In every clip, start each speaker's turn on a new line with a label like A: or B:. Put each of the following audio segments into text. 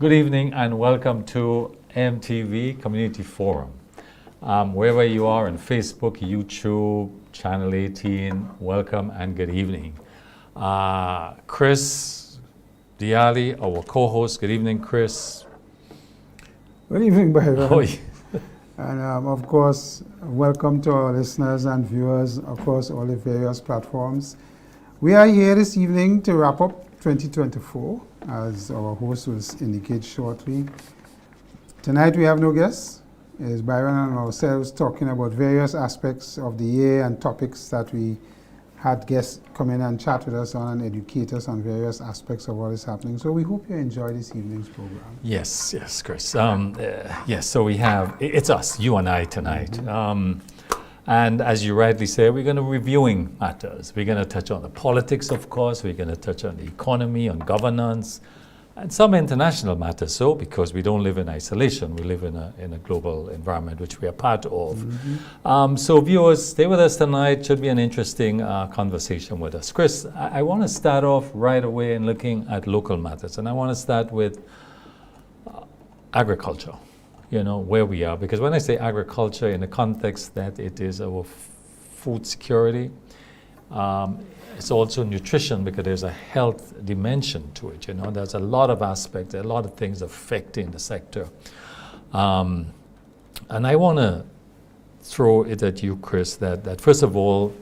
A: Good evening and welcome to MTV Community Forum. Wherever you are on Facebook, YouTube, Channel 18, welcome and good evening. Chris Diali, our co-host. Good evening, Chris.
B: Good evening, Byron.
A: Oh, yeah.
B: And of course, welcome to our listeners and viewers across all the various platforms. We are here this evening to wrap up 2024, as our host will indicate shortly. Tonight we have no guests. It's Byron and ourselves talking about various aspects of the year and topics that we had guests come in and chat with us on and educate us on various aspects of what is happening. So we hope you enjoy this evening's program.
A: Yes, Chris. Yes, so we have, it's us, you and I tonight. Mm-hmm. And as you rightly say, we're going to be reviewing matters. We're going to touch on the politics, of course. We're going to touch on the economy, on governance, and some international matters. So, because we don't live in isolation, we live in a global environment which we are part of. Mm-hmm. So, viewers, stay with us tonight. Should be an interesting conversation with us. Chris, I want to start off right away in looking at local matters, and I want to start with agriculture. You know, where we are. Because when I say agriculture in the context that it is our food security, it's also nutrition because there's a health dimension to it. You know, there's a lot of aspects, a lot of things affecting the sector. And I want to throw it at you, Chris, that first of all,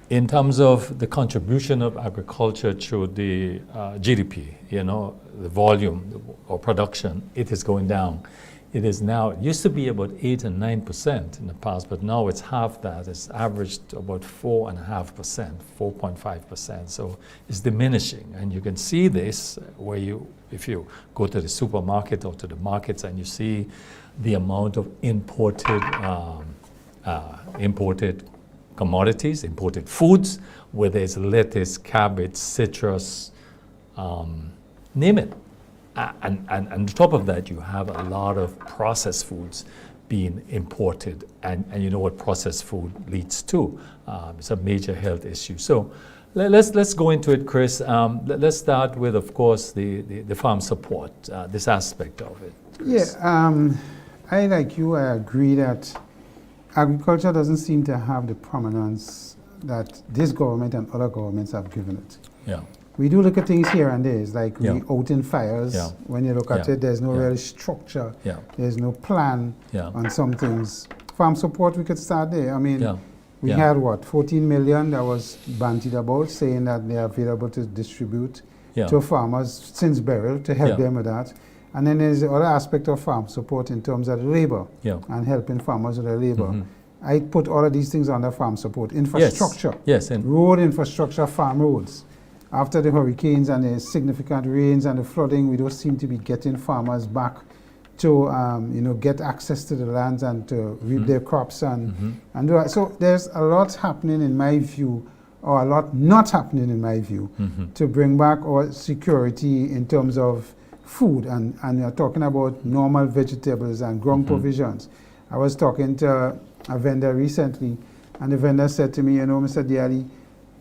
A: in terms of the contribution of agriculture to the GDP, you know, the volume or production, it is going down. It is now, it used to be about 8 and 9% in the past, but now it's half that. It's averaged about 4.5%, 4.5%. So it's diminishing. And you can see this where if you go to the supermarket or to the markets and you see the amount of imported commodities, imported foods, whether it's lettuce, cabbage, citrus, name it. And on top of that, you have a lot of processed foods being imported. And you know what processed food leads to. It's a major health issue. So let's go into it, Chris. Let's start with, of course, the farm support, this aspect of it, Chris.
B: Yeah, I, like you, I agree that agriculture doesn't seem to have the prominence that this government and other governments have given it.
A: Yeah.
B: We do look at things here and there. It's like we out in fires. Yeah. When you look at it, there's no real structure. Yeah. There's no plan on some things. Farm support, we could start there. I mean, we had what, 14 million that was bandied about, saying that they are available to distribute to farmers since burial to help them with that. And then there's the other aspect of farm support in terms of labor and helping farmers with their labor. Mm-hmm. I put all of these things under farm support. Infrastructure, road infrastructure, farm roads. After the hurricanes and the significant rains and the flooding, we don't seem to be getting farmers back to get access to the lands and to reap their crops and do that. So there's a lot happening in my view, or a lot not happening in my view, to bring back our security in terms of food, and you're talking about normal vegetables and ground provisions. I was talking to a vendor recently, and the vendor said to me, you know, Mr. Diali,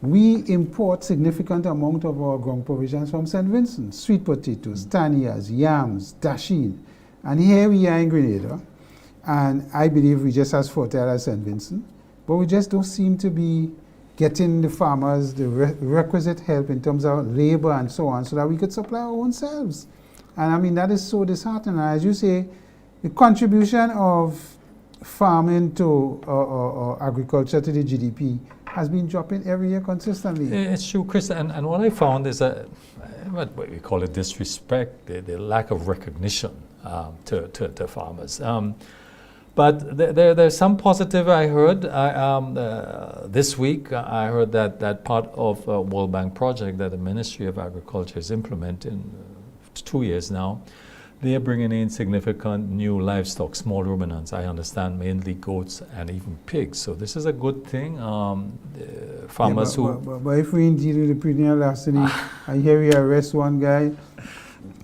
B: we import significant amount of our ground provisions from St. Vincent, sweet potatoes, tanias, yams, dasheen. And here we are in Grenada, and I believe we just as fertile as St. Vincent, but we just don't seem to be getting the farmers the requisite help in terms of labor and so on, so that we could supply our own selves. And I mean, that is so disheartening. And as you say, the contribution of farming to or agriculture to the GDP has been dropping every year consistently.
A: It's true, Chris. And what I found is what we call it disrespect, the lack of recognition to farmers. But there's some positive I heard. This week, I heard that part of a World Bank project that the Ministry of Agriculture is implementing 2 years now, they are bringing in significant new livestock, small ruminants, I understand, mainly goats and even pigs. So this is a good thing. Farmers
B: but if we indeed with the premier last week, I hear we arrest one guy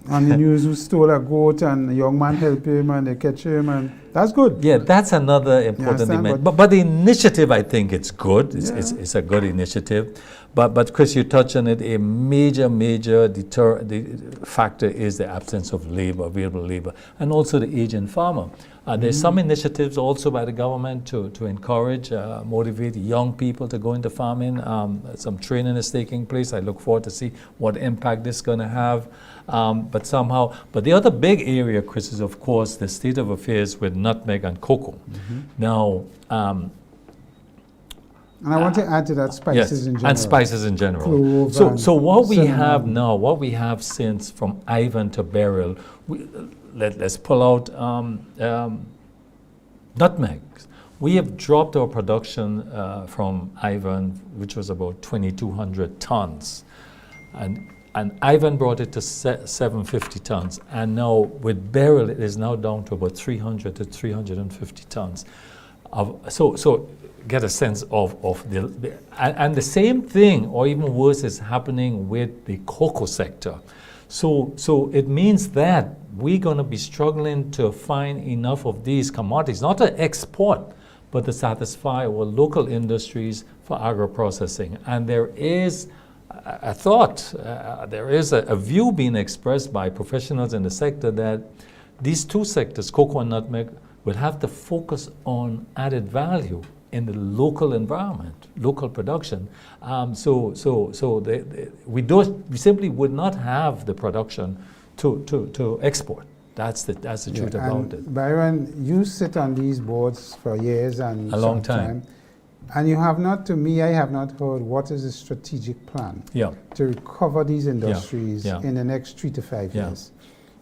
B: on the news who stole a goat and a young man helped him and they catch him and That's good.
A: Yeah, that's another important dimension. But the initiative, I think it's good. It's a good initiative. But Chris, you touched on it. A major factor is the absence of labor, available labor, and also the aging farmer. There's some initiatives also by the government to encourage, motivate young people to go into farming. Some training is taking place. I look forward to see what impact this is going to have. But the other big area, Chris, is of course the state of affairs with nutmeg and cocoa. Now,
B: and I want to add to that spices in general.
A: And spices in general. So what we have now, what we have since from Ivan to Beryl, let's pull out nutmegs. We have dropped our production from Ivan, which was about 2,200 tons. And Ivan brought it to 750 tons. And now with Beryl, it is now down to about 300 to 350 tons. So get a sense of and the same thing, or even worse, is happening with the cocoa sector. So it means that we're going to be struggling to find enough of these commodities, not to export, but to satisfy our local industries for agro-processing. And there is a thought, there is a view being expressed by professionals in the sector that these two sectors, cocoa and nutmeg, will have to focus on added value in the local environment, local production. We simply would not have the production to export. That's the truth about it.
B: Byron, you sit on these boards for years and
A: a long time.
B: And you have not, to me, I have not heard what is the strategic plan to recover these industries in the next 3 to 5 years.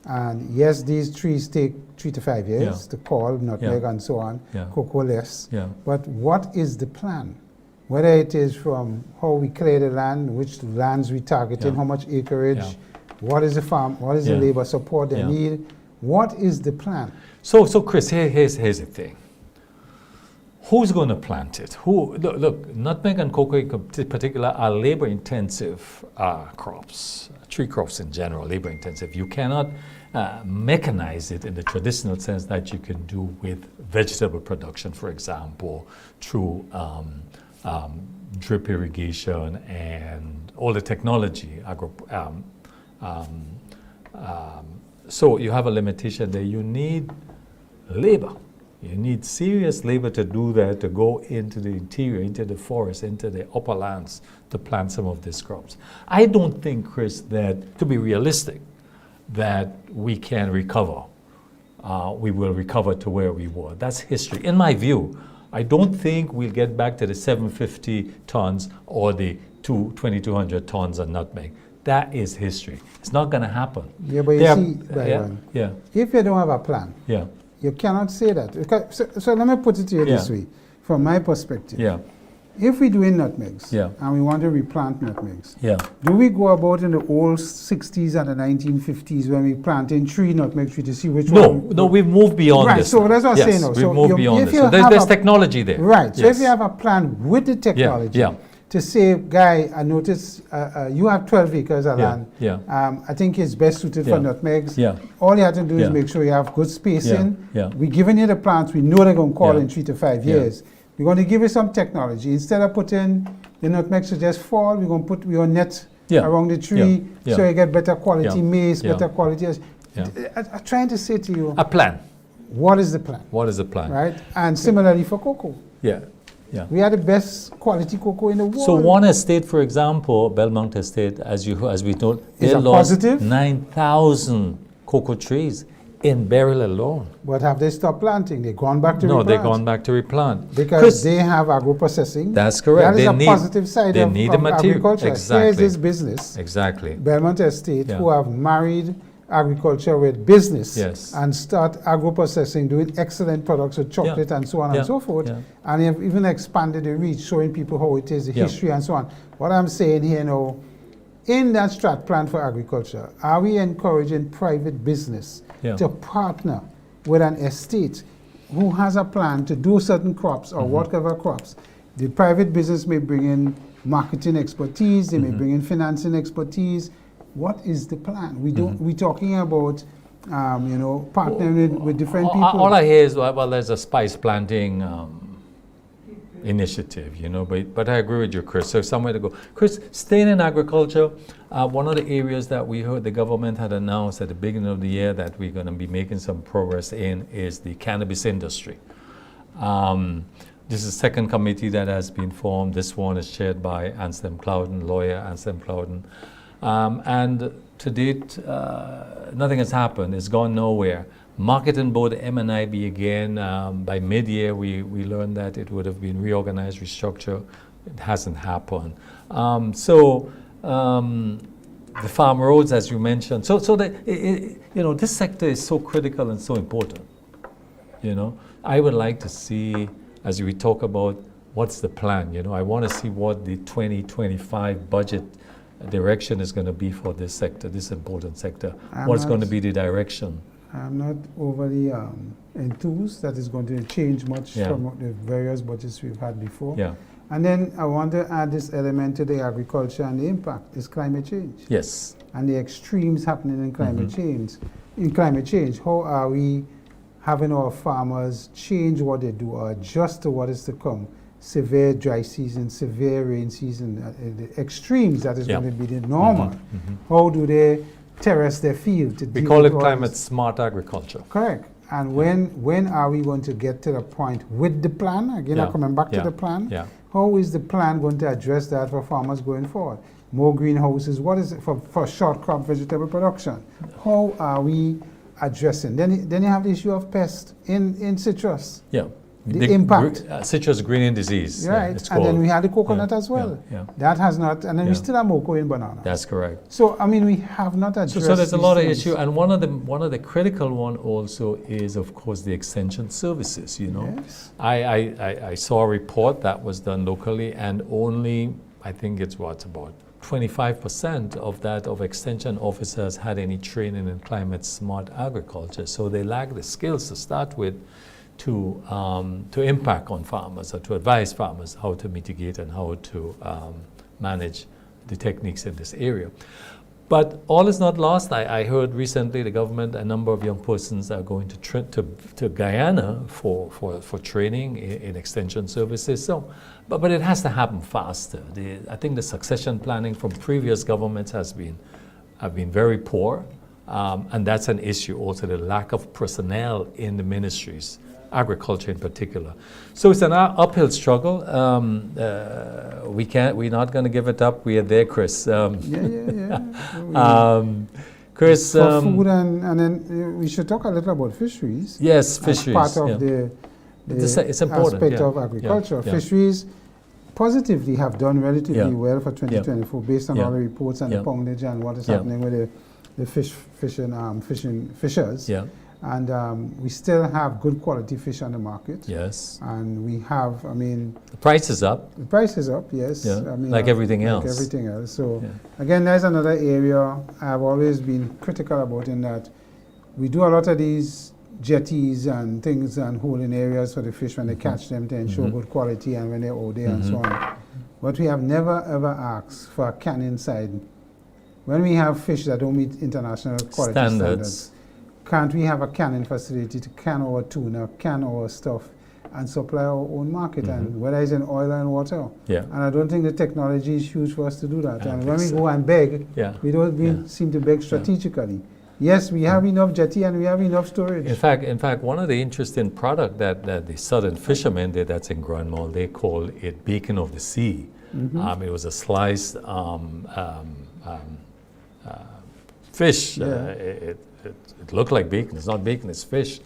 B: And yes, these trees take 3 to 5 years to cull, nutmeg and so on, cocoa less. But what is the plan? Whether it is from how we clear the land, which lands we targeting, how much acreage, what is the farm, what is the labor support they need, what is the plan?
A: So Chris, here's the thing. Who's going to plant it? Look, nutmeg and cocoa in particular are labor-intensive crops. Tree crops in general, labor-intensive. You cannot mechanize it in the traditional sense that you can do with vegetable production, for example, through drip irrigation and all the technology. So you have a limitation there. You need labor. You need serious labor to do that, to go into the interior, into the forest, into the upper lands to plant some of these crops. I don't think, Chris, that, to be realistic, that we can recover. We will recover to where we were. That's history. In my view, I don't think we'll get back to the 750 tons or the 2,200 tons of nutmeg. That is history. It's not going to happen.
B: Yeah, but you see, Byron, if you don't have a plan, you cannot say that. So let me put it to you this way, from my perspective. If we're doing nutmegs and we want to replant nutmegs, do we go about in the old 60s and the 1950s when we planting 3 nutmeg trees to see which one?
A: No, we've moved beyond this.
B: So that's what I'm saying now.
A: We've moved beyond this. So there's technology there.
B: Right. So if you have a plan with the technology, to say, Guy, I notice you have 12 acres of land. I think it's best suited for nutmegs. All you have to do is make sure you have good spacing. We're giving you the plants. We know they're going to call in 3 to 5 years. We're going to give you some technology. Instead of putting the nutmegs to just fall, we're going to put your net around the tree so you get better quality maize, better quality. I'm trying to say to you,
A: a plan.
B: What is the plan?
A: What is the plan?
B: Right? And similarly for cocoa. We are the best quality cocoa in the world.
A: So one estate, for example, Belmont Estate, as we told, they lost 9,000 cocoa trees in Beryl alone.
B: But have they stopped planting? They've gone back to replant?
A: No, they've gone back to replant.
B: Because they have agro-processing.
A: That's correct.
B: That is a positive side of agriculture.
A: Exactly.
B: Here is this business.
A: Exactly.
B: Belmont Estate, who have married agriculture with business and start agro-processing, doing excellent products with chocolate and so on and so forth. And have even expanded the reach, showing people how it is, the history and so on. What I'm saying here now, in that strat plan for agriculture, are we encouraging private business to partner with an estate who has a plan to do certain crops or whatever crops? The private business may bring in marketing expertise, they may bring in financing expertise. What is the plan? We're talking about partnering with different people.
A: All I hear is, well, there's a spice planting initiative, but I agree with you, Chris. So somewhere to go. Chris, staying in agriculture, one of the areas that we heard the government had announced at the beginning of the year that we're going to be making some progress in is the cannabis industry. This is the second committee that has been formed. This one is chaired by Anselm Clouden, lawyer Anselm Clouden. And to date, nothing has happened. It's gone nowhere. Marketing board MNIB again, by mid-year we learned that it would have been reorganized, restructured. It hasn't happened. The farm roads, as you mentioned. This sector is so critical and so important. I would like to see, as we talk about what's the plan, I want to see what the 2025 budget direction is going to be for this sector, this important sector. What's going to be the direction?
B: I'm not overly enthused that it's going to change much from the various budgets we've had before.
A: Yeah.
B: And then I want to add this element to the agriculture and the impact is climate change.
A: Yes.
B: And the extremes happening in climate change. In climate change, how are we having our farmers change what they do or adjust to what is to come? Severe dry season, severe rain season, the extremes that is going to be the normal. How do they terrace their field?
A: We call it climate smart agriculture.
B: Correct. And when are we going to get to the point with the plan? Again, I'm coming back to the plan. How is the plan going to address that for farmers going forward? More greenhouses, what is it for short crop vegetable production? How are we addressing? Then you have the issue of pest in citrus.
A: Yeah.
B: The impact.
A: Citrus greening disease.
B: Right. And then we had the coconut as well. That has not, and then we still have moko in banana.
A: That's correct.
B: So, we have not addressed
A: So there's a lot
B: things.
A: of issue, and one of the critical one also is, of course, the extension services,
B: Yes.
A: I saw a report that was done locally, and only, I think it's about 25% of extension officers had any training in climate smart agriculture. So they lack the skills to start with to impact on farmers or to advise farmers how to mitigate and how to manage the techniques in this area. But all is not lost. I heard recently the government, a number of young persons are going to Guyana for training in extension services. So, but it has to happen faster. I think the succession planning from previous governments have been very poor, and that's an issue also, the lack of personnel in the ministries, agriculture in particular. So it's an uphill struggle. We're not going to give it up. We are there, Chris. Chris,
B: for food and then we should talk a little about fisheries.
A: Yes, fisheries.
B: As part of the
A: it's important,
B: aspect of agriculture. Fisheries positively have done relatively well for 2024 based on all the reports and the poundage and what is happening with the fishers. And we still have good quality fish on the market.
A: Yes.
B: And we have, the
A: price is up.
B: The price is up, yes.
A: Yeah. Like everything else.
B: Like everything else. So, again, there's another area I've always been critical about, in that we do a lot of these jetties and things and holding areas for the fish when they catch them to ensure good quality and when they're out there and so on. But we have never ever asked for a canning side. When we have fish that don't meet international quality standards, can't we have a canning facility to can our tuna, can our stuff, and supply our own market, and whether it's in oil and water? And I don't think the technology is huge for us to do that. And when we go and beg, we don't seem to beg strategically. Yes, we have enough jetty and we have enough storage.
A: In fact, one of the interesting product that the southern fishermen did, that's in Grand Mole, they call it bacon of the sea. It was a sliced fish. It looked like bacon. It's not bacon, it's fish.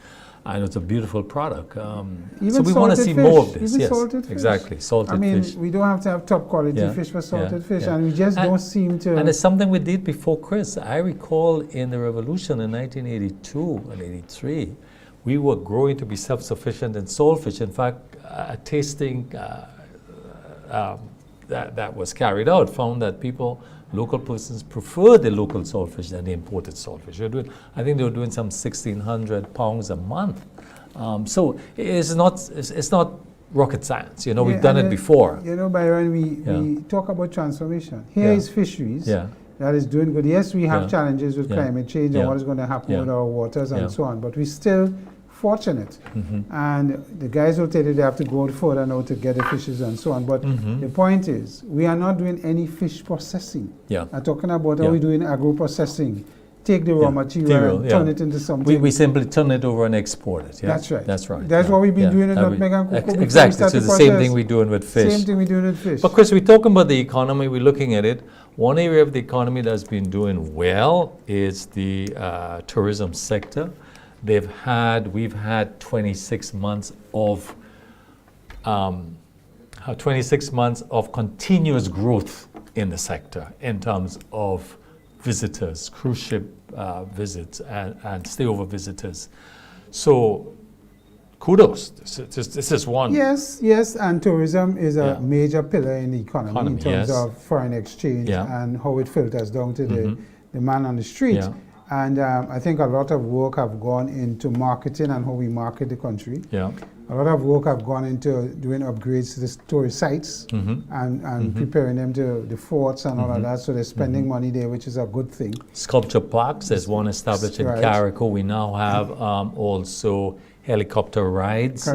A: And it's a beautiful product. So we want to see more of this.
B: Even salted fish.
A: Exactly, salted fish.
B: We don't have to have top quality fish for salted fish, and we just don't seem to.
A: And it's something we did before, Chris. I recall in the revolution in 1982 and 83, we were growing to be self-sufficient in saltfish. In fact, a tasting that was carried out found that local persons prefer the local saltfish than the imported saltfish. I think they were doing some 1,600 pounds a month. So it's not rocket science. We've done it before.
B: Byron, we talk about transformation. Here is fisheries. that is doing good. Yes, we have challenges with climate change and what is going to happen with our waters and so on, but we're still fortunate. And the guys will tell you they have to go further now to get the fishes and so on. But the point is, we are not doing any fish processing. I'm talking about how we doing agro-processing. Take the raw material and turn it into something.
A: We simply turn it over and export it.
B: That's right.
A: That's right.
B: That's what we've been doing in nutmeg and cocoa.
A: Exactly. So the same thing we're doing with fish.
B: Same thing we're doing with fish.
A: But Chris, we're talking about the economy. We're looking at it. One area of the economy that's been doing well is the tourism sector. We've had 26 months of 26 months of continuous growth in the sector in terms of visitors, cruise ship visits, and stayover visitors. So kudos. This is one.
B: Yes, and tourism is a major pillar in the economy in terms of foreign exchange and how it filters down to the man on the street. And I think a lot of work have gone into marketing and how we market the country. A lot of work have gone into doing upgrades to the tourist sites and preparing them to the forts and all of that. So they're spending money there, which is a good thing.
A: Sculpture parks, there's one established in Carriacou. We now have also helicopter rides.
B: So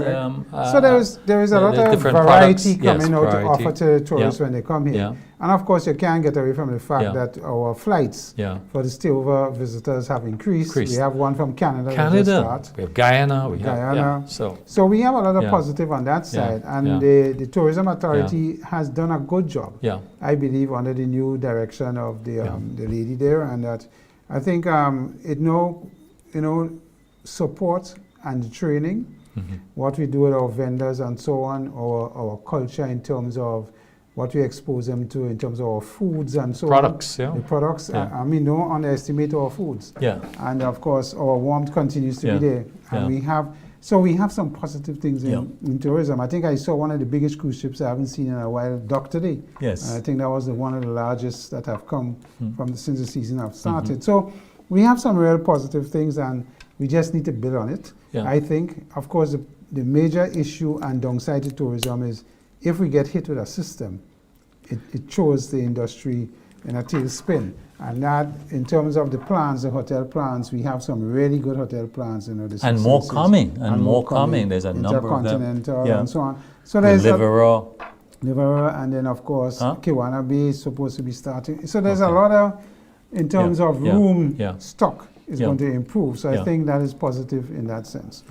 B: there is a lot of variety coming out to offer to tourists when they come here. And of course, you can't get away from the fact that our flights for the stayover visitors have increased. We have one from Canada.
A: We have Guyana.
B: So we have a lot of positive on that side. And the Tourism Authority has done a good job, I believe, under the new direction of the lady there. And that I think it supports and training, what we do with our vendors and so on, our culture in terms of what we expose them to in terms of our foods and so on. The products, I mean, don't underestimate our foods. And of course, our warmth continues to be there. And we have some positive things in tourism. I think I saw one of the biggest cruise ships I haven't seen in a while, Dock Today. I think that was one of the largest that have come since the season have started. So we have some real positive things, and we just need to build on it. I think, of course, the major issue and downside to tourism is if we get hit with a system, it throws the industry in a tailspin. And that, in terms of the plans, the hotel plans, we have some really good hotel plans.
A: And more coming. There's a number of them.
B: Intercontinental and so on. So
A: there's Liverpool,
B: and then, of course, Kiwana Bay is supposed to be starting. So there's a lot of, in terms of room stock, is going to improve. So I think that is positive in that sense.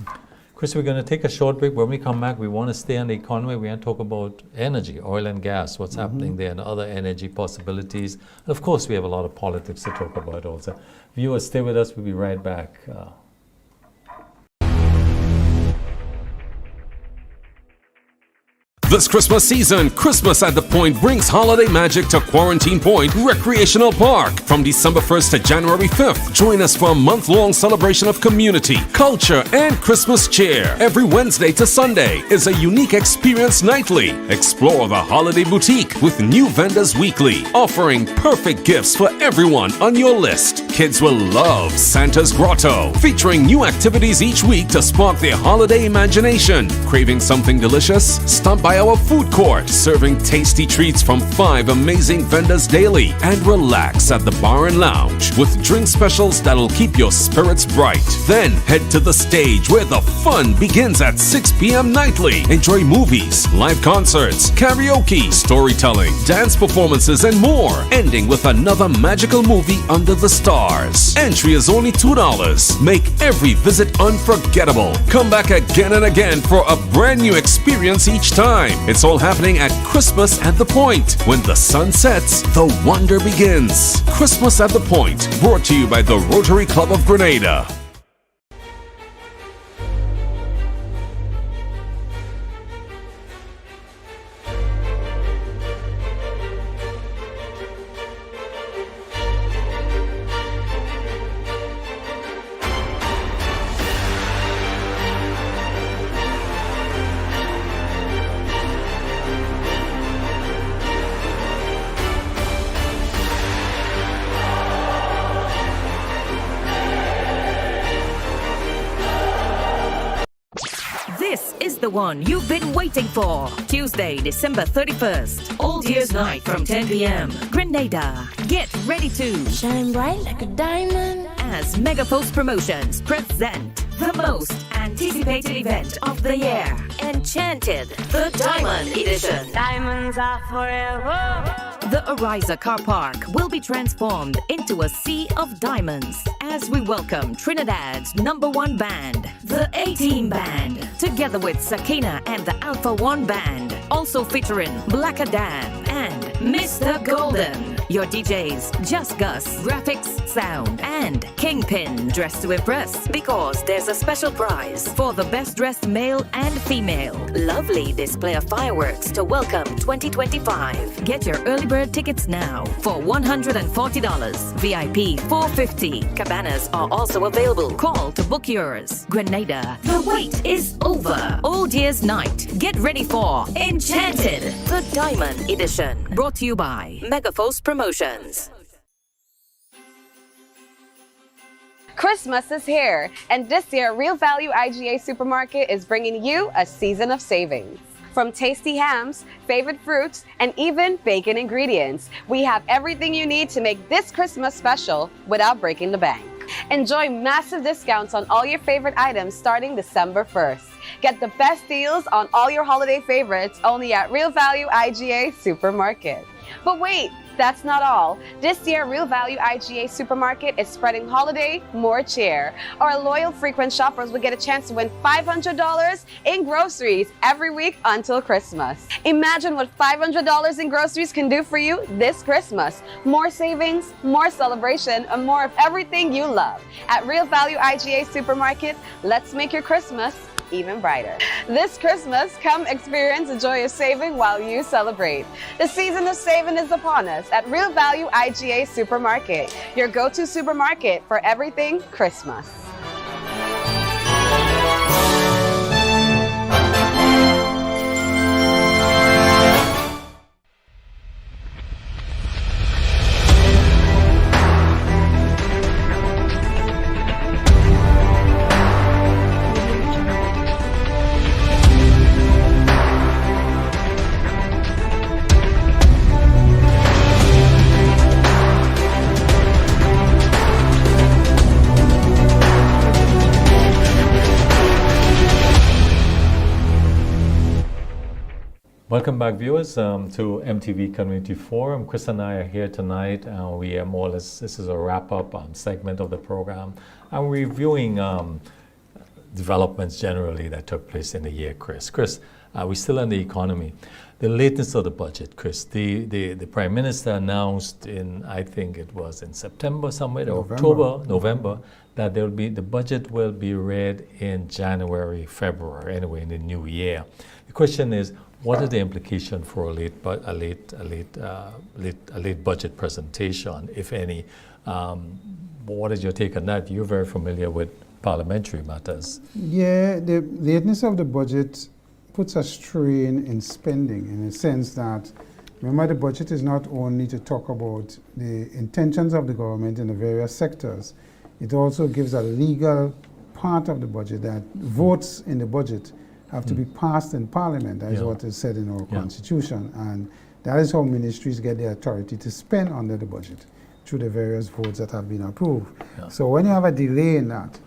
A: Chris, we're going to take a short break. When we come back, we want to stay on the economy. We want to talk about energy, oil and gas, what's happening there, and other energy possibilities. And of course, we have a lot of politics to talk about also. Viewers, stay with us. We'll be right back.
C: This Christmas season, Christmas at the Point brings holiday magic to Quarantine Point Recreational Park. From December 1st to January 5th, join us for a month-long celebration of community, culture, and Christmas cheer. Every Wednesday to Sunday is a unique experience nightly. Explore the Holiday Boutique with new vendors weekly, offering perfect gifts for everyone on your list. Kids will love Santa's Grotto, featuring new activities each week to spark their holiday imagination. Craving something delicious? Stop by our food court, serving tasty treats from 5 amazing vendors daily, and relax at the bar and lounge with drink specials that'll keep your spirits bright. Then head to the stage where the fun begins at 6 p.m. nightly. Enjoy movies, live concerts, karaoke, storytelling, dance performances, and more, ending with another magical movie under the stars. Entry is only $2. Make every visit unforgettable. Come back again and again for a brand new experience each time. It's all happening at Christmas at the Point. When the sun sets, the wonder begins. Christmas at the Point, brought to you by the Rotary Club of Grenada.
D: is the one you've been waiting for. Tuesday, December 31st, Old Year's Night from 10 p.m. Grenada. Get ready to
E: shine bright like a diamond
D: as Megapost Promotions present the most anticipated event of the year. Enchanted, the Diamond Edition.
E: Diamonds are forever.
D: The Ariza Car Park will be transformed into a sea of diamonds as we welcome Trinidad's #1 band, the A-Team Band, together with Sakina and the Alpha One Band, also featuring Black Adam and Mr. Golden. Your DJs, Just Gus, Graphics, Sound, and Kingpin, dressed to impress because there's a special prize for the best dressed male and female. Lovely display of fireworks to welcome 2025. Get your early bird tickets now for $140, VIP $450. Cabanas are also available. Call to book yours. Grenada, the wait is over. Old Year's Night. Get ready for Enchanted, the Diamond Edition. Brought to you by Megapost Promotions.
F: Christmas is here, and this year, Real Value IGA Supermarket is bringing you a season of savings. From tasty hams, favorite fruits, and even bacon ingredients, we have everything you need to make this Christmas special without breaking the bank. Enjoy massive discounts on all your favorite items starting December 1st. Get the best deals on all your holiday favorites only at Real Value IGA Supermarket. But wait, that's not all. This year, Real Value IGA Supermarket is spreading holiday more cheer. Our loyal frequent shoppers will get a chance to win $500 in groceries every week until Christmas. Imagine what $500 in groceries can do for you this Christmas. More savings, more celebration, and more of everything you love. At Real Value IGA Supermarket, let's make your Christmas even brighter. This Christmas, come experience the joy of saving while you celebrate. The season of saving is upon us at Real Value IGA Supermarket, your go-to supermarket for everything Christmas.
A: Welcome back, viewers, to MTV Community Forum. Chris and I are here tonight. We are more or less, this is a wrap-up segment of the program. And we're reviewing developments generally that took place in the year, Chris. Chris, we're still on the economy. The latest of the budget, Chris, the Prime Minister announced in, I think it was in September somewhere, November, that there will be, the budget will be read in January, February, anyway, in the new year. The question is, what are the implications for a late budget presentation, if any? What is your take on that? You're very familiar with parliamentary matters.
B: Yeah, the lateness of the budget puts a strain in spending in the sense that, remember, the budget is not only to talk about the intentions of the government in the various sectors, it also gives a legal part of the budget that votes in the budget have to be passed in Parliament. That is what is said in our Constitution. And that is how ministries get the authority to spend under the budget, through the various votes that have been approved. So when you have a delay in that,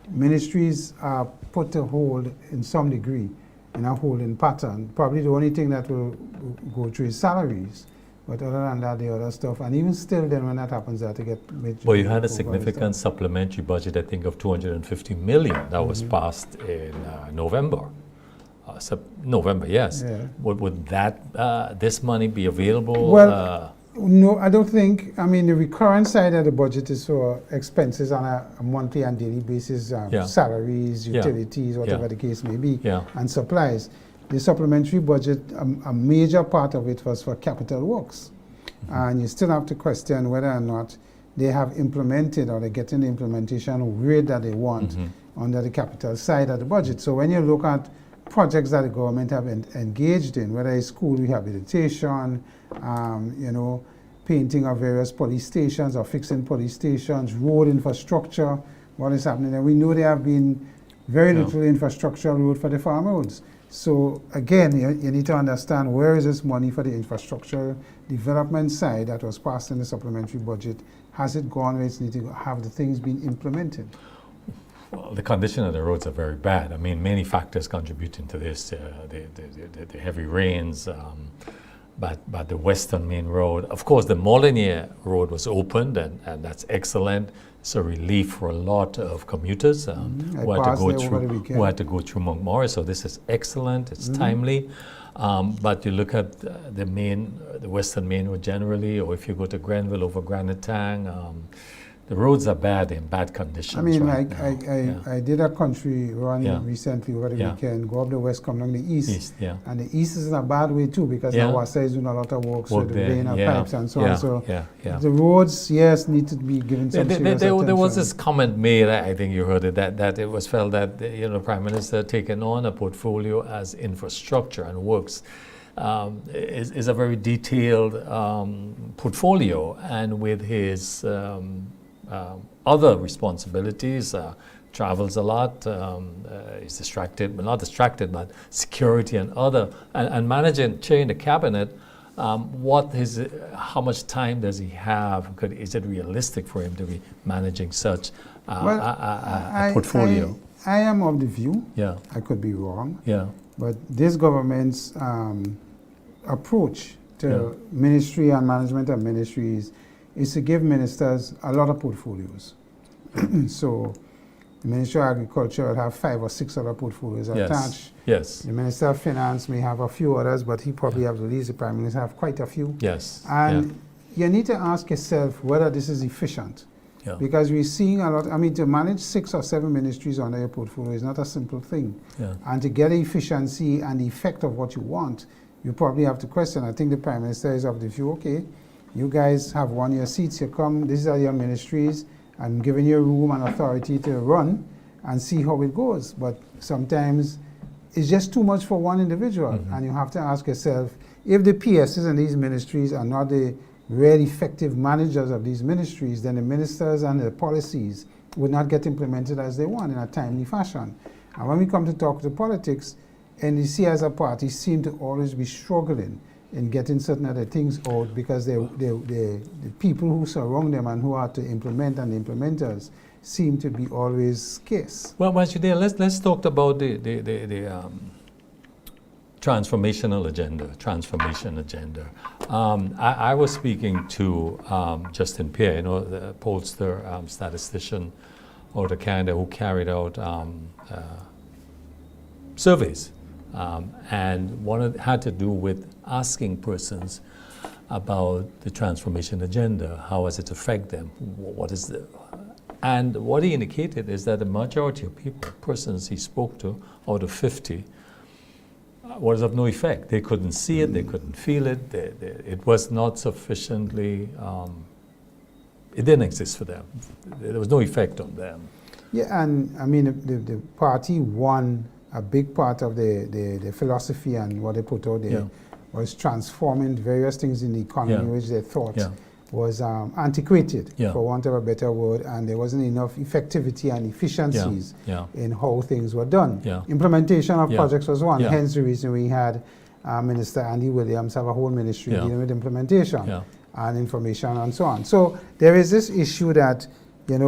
B: ministries are put to hold in some degree, in a holding pattern. Probably the only thing that will go through is salaries. But other than that, the other stuff, and even still then when that happens, they have to get...
A: Well, you had a significant supplementary budget, I think, of $250 million that was passed in November. November, yes. Yeah. Would that, this money be available?
B: Well, no, I don't think. I mean, the recurrent side of the budget is for expenses on a monthly and daily basis, salaries, utilities, whatever the case may be, and supplies. The supplementary budget, a major part of it was for capital works. And you still have to question whether or not they have implemented or they're getting the implementation rate that they want under the capital side of the budget. So when you look at projects that the government have engaged in, whether it's school rehabilitation, painting of various police stations or fixing police stations, road infrastructure, what is happening. And we know there have been very little infrastructure road for the farm roads. So again, you need to understand where is this money for the infrastructure development side that was passed in the supplementary budget. Has it gone where it's needed to have the things being implemented?
A: Well, the condition of the roads are very bad. I mean, many factors contributing to this. The heavy rains, but the Western Main Road. Of course, the Molyneux Road was opened, and that's excellent. It's a relief for a lot of commuters who had to go through Montmorris. So this is excellent. It's timely. But you look at the Western Main Road generally, or if you go to Grenville over Granite Tang, the roads are bad, in bad condition.
B: I mean, I did a country run recently over the weekend, go up the west, come down the east. And the east is in a bad way too, because Nawasa is doing a lot of work, so the rain and pipes and so on. So the roads, yes, need to be given some serious attention.
A: There was this comment made, I think you heard it, that it was felt that the Prime Minister taking on a portfolio as infrastructure and works is a very detailed portfolio, and with his other responsibilities, travels a lot, is distracted, well, not distracted, but security and other, and managing, chairing the cabinet. How much time does he have? Is it realistic for him to be managing such a portfolio?
B: I am of the view, I could be wrong, but this government's approach to ministry and management of ministries is to give ministers a lot of portfolios. So the Ministry of Agriculture will have 5 or 6 other portfolios attached.
A: Yes.
B: The Minister of Finance may have a few others, but he probably have the least. The Prime Minister have quite a few.
A: Yes.
B: And you need to ask yourself whether this is efficient. Because we're seeing a lot, I mean, to manage 6 or 7 ministries under your portfolio is not a simple thing. And to get the efficiency and the effect of what you want, you probably have to question. I think the Prime Minister is of the view, okay, you guys have won your seats, you come, these are your ministries, I'm giving you room and authority to run and see how it goes. But sometimes it's just too much for one individual, and you have to ask yourself, if the PSs in these ministries are not the real effective managers of these ministries, then the ministers and the policies would not get implemented as they want in a timely fashion. And when we come to talk to politics, NDC as a party seem to always be struggling in getting certain other things out, because the people who surround them and who are to implement and the implementers seem to be always scarce.
A: Well, let's talk about the transformation agenda. I was speaking to Justin Pierre, the pollster, statistician out of Canada, who carried out surveys. And one of it had to do with asking persons about the transformation agenda. How does it affect them? And what he indicated is that the majority of persons he spoke to, out of 50, was of no effect. They couldn't see it, they couldn't feel it, it was not sufficiently, it didn't exist for them. There was no effect on them.
B: Yeah, and I mean, the party won a big part of the philosophy and what they put out there was transforming various things in the economy which they thought was antiquated, for want of a better word, and there wasn't enough effectivity and efficiencies in how things were done. Implementation of projects was one, hence the reason we had Minister Andy Williams have a whole ministry dealing with implementation and information and so on. So there is this issue that, they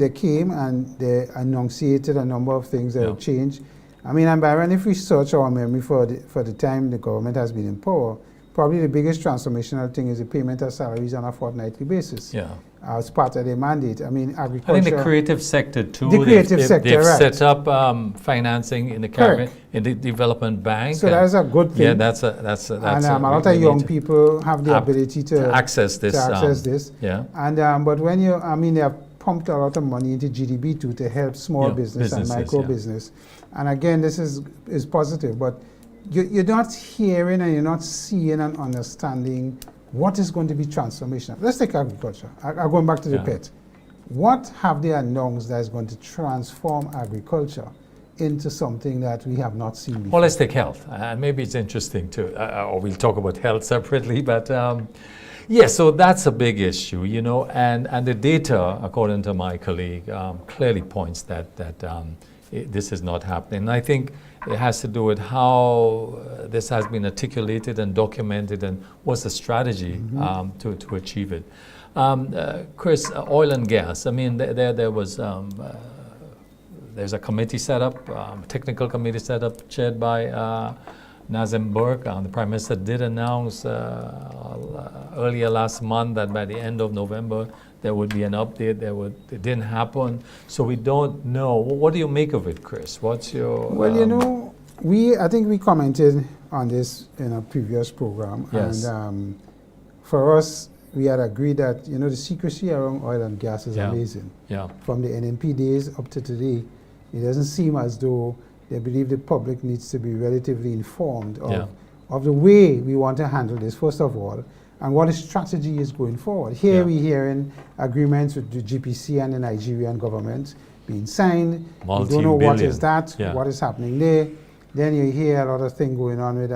B: came and they enunciated a number of things that have changed. I mean, and Byron, if we search our memory for the time the government has been in power, probably the biggest transformational thing is the payment of salaries on a fortnitly basis. As part of their mandate. I mean, agriculture.
A: I think the creative sector too.
B: The creative sector,
A: they've set up financing in the cabinet, in the development bank.
B: So that's a good thing.
A: Yeah, that's a
B: and a lot of young people have the ability to
A: access this.
B: And but when they have pumped a lot of money into GDB too to help small business and micro business. And again, this is positive, but you're not hearing and you're not seeing and understanding what is going to be transformational. Let's take agriculture. Going back to the pet. What have they announced that is going to transform agriculture into something that we have not seen before?
A: Well, let's take health. And maybe it's interesting too, or we'll talk about health separately, but so that's a big issue, and the data, according to my colleague, clearly points that this is not happening. And I think it has to do with how this has been articulated and documented, and what's the strategy to achieve it. Chris, oil and gas. I mean, there was there's a committee set up, technical committee set up, chaired by Nazem Burke. The Prime Minister did announce earlier last month that by the end of November there would be an update. It didn't happen, so we don't know. What do you make of it, Chris? What's your?
B: Well, I think we commented on this in a previous program,
A: yes.
B: And for us, we had agreed that the secrecy around oil and gas is amazing.
A: Yeah.
B: From the NNP days up to today, it doesn't seem as though they believe the public needs to be relatively informed of the way we want to handle this, first of all, and what the strategy is going forward. Here we're hearing agreements with the GPC and the Nigerian government being signed. We don't know what is that, what is happening there. Then you hear a lot of things going on with,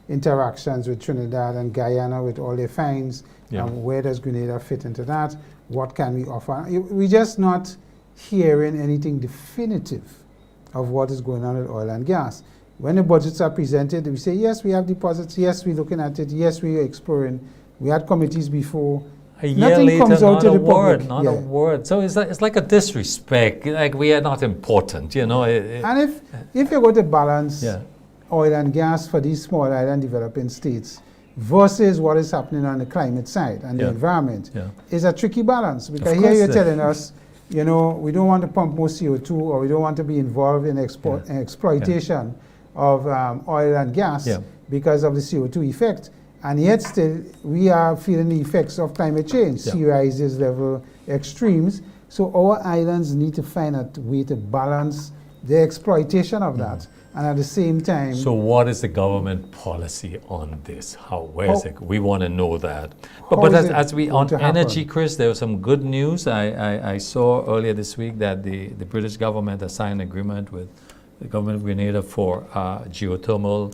B: interactions with Trinidad and Guyana with all their fines. Where does Grenada fit into that? What can we offer? We're just not hearing anything definitive of what is going on with oil and gas. When the budgets are presented, we say, yes, we have deposits, yes, we're looking at it, yes, we're exploring. We had committees before.
A: A year
B: Nothing
A: later,
B: comes out
A: not
B: to
A: a
B: the
A: word,
B: public.
A: not a word. So it's like a disrespect, like we are not important,
B: And if you're going to balance oil and gas for these small island developing states versus what is happening on the climate side and the environment, is a tricky balance. Because here you're telling us, we don't want to pump more CO2, or we don't want to be involved in exploitation of oil and gas because of the CO2 effect. And yet still, we are feeling the effects of climate change, sea rises, level extremes. So our islands need to find a way to balance the exploitation of that. And at the same time...
A: So what is the government policy on this? Where is it? We want to know that. But as we on energy, Chris, there was some good news. I saw earlier this week that the British government has signed an agreement with the government of Grenada for geothermal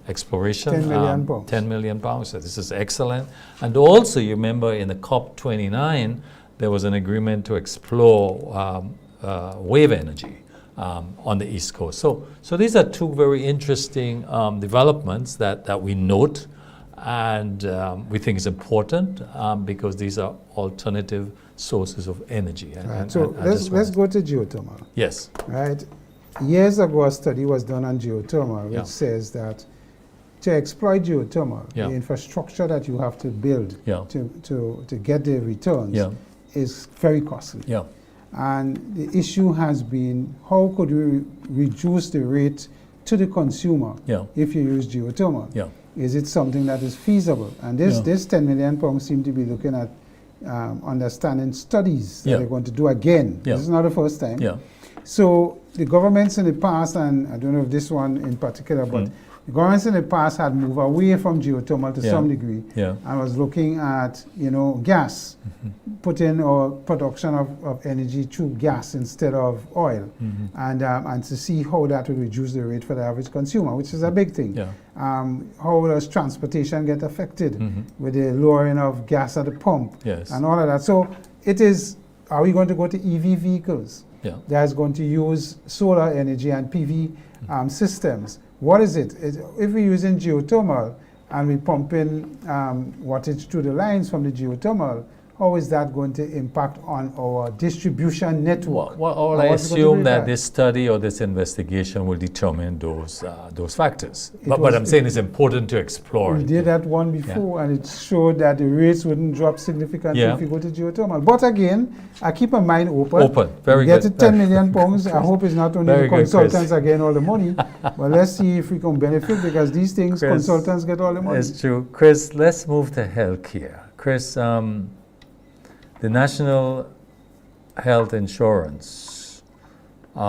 A: exploration.
B: 10 million pounds.
A: 10 million pounds. So this is excellent. And also, you remember in the COP29, there was an agreement to explore wave energy on the East Coast. So these are two very interesting developments that we note, and we think is important because these are alternative sources of energy.
B: So let's go to geothermal.
A: Yes.
B: Right. Years ago, a study was done on geothermal, which says that to exploit geothermal, the infrastructure that you have to build to get the returns is very costly. And the issue has been, how could we reduce the rate to the consumer if you use geothermal? Is it something that is feasible? And this 10 million pounds seem to be looking at understanding studies that they're going to do again. This is not the first time. So the governments in the past, and I don't know if this one in particular, but the governments in the past had moved away from geothermal to some degree and was looking at, gas, putting or production of energy through gas instead of oil, and to see how that would reduce the rate for the average consumer, which is a big thing. How does transportation get affected with the lowering of gas at the pump and all of that? So it is, are we going to go to EV vehicles that is going to use solar energy and PV systems? What is it? If we're using geothermal and we're pumping wattage through the lines from the geothermal, how is that going to impact on our distribution network?
A: Well, I assume that this study or this investigation will determine those factors. But I'm saying it's important to explore.
B: We did that one before, and it showed that the rates wouldn't drop significantly if you go to geothermal. But again, I keep my mind open.
A: Very good.
B: Get to 10 million pounds. I hope it's not only the consultants are getting all the money, but let's see if we can benefit, because these things, Chris, consultants get all the money.
A: It's true. Chris, let's move to healthcare. Chris, the National Health Insurance, we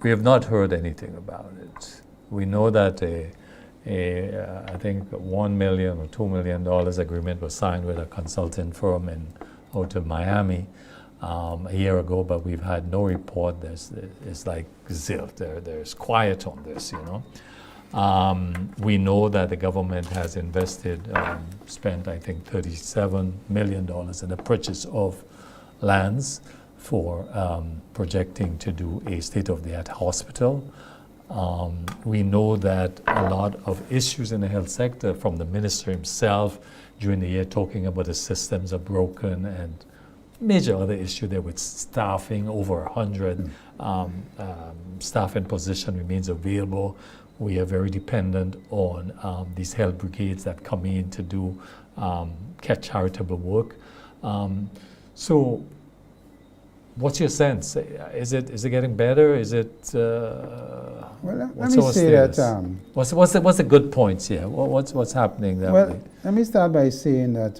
A: have not heard anything about it. We know that I think $1 million or $2 million agreement was signed with a consulting firm out of Miami a year ago, but we've had no report. It's like zilch. There's quiet on this, We know that the government has spent, I think, $37 million in the purchase of lands for projecting to do a state-of-the-art hospital. We know that a lot of issues in the health sector from the minister himself during the year talking about the systems are broken, and major other issue there with staffing, over 100 staffing position remains available. We are very dependent on these health brigades that come in to do charitable work. So what's your sense? Is it getting better? Is it?
B: Well, let me say that.
A: What's the good points here? What's happening there?
B: Well, let me start by saying that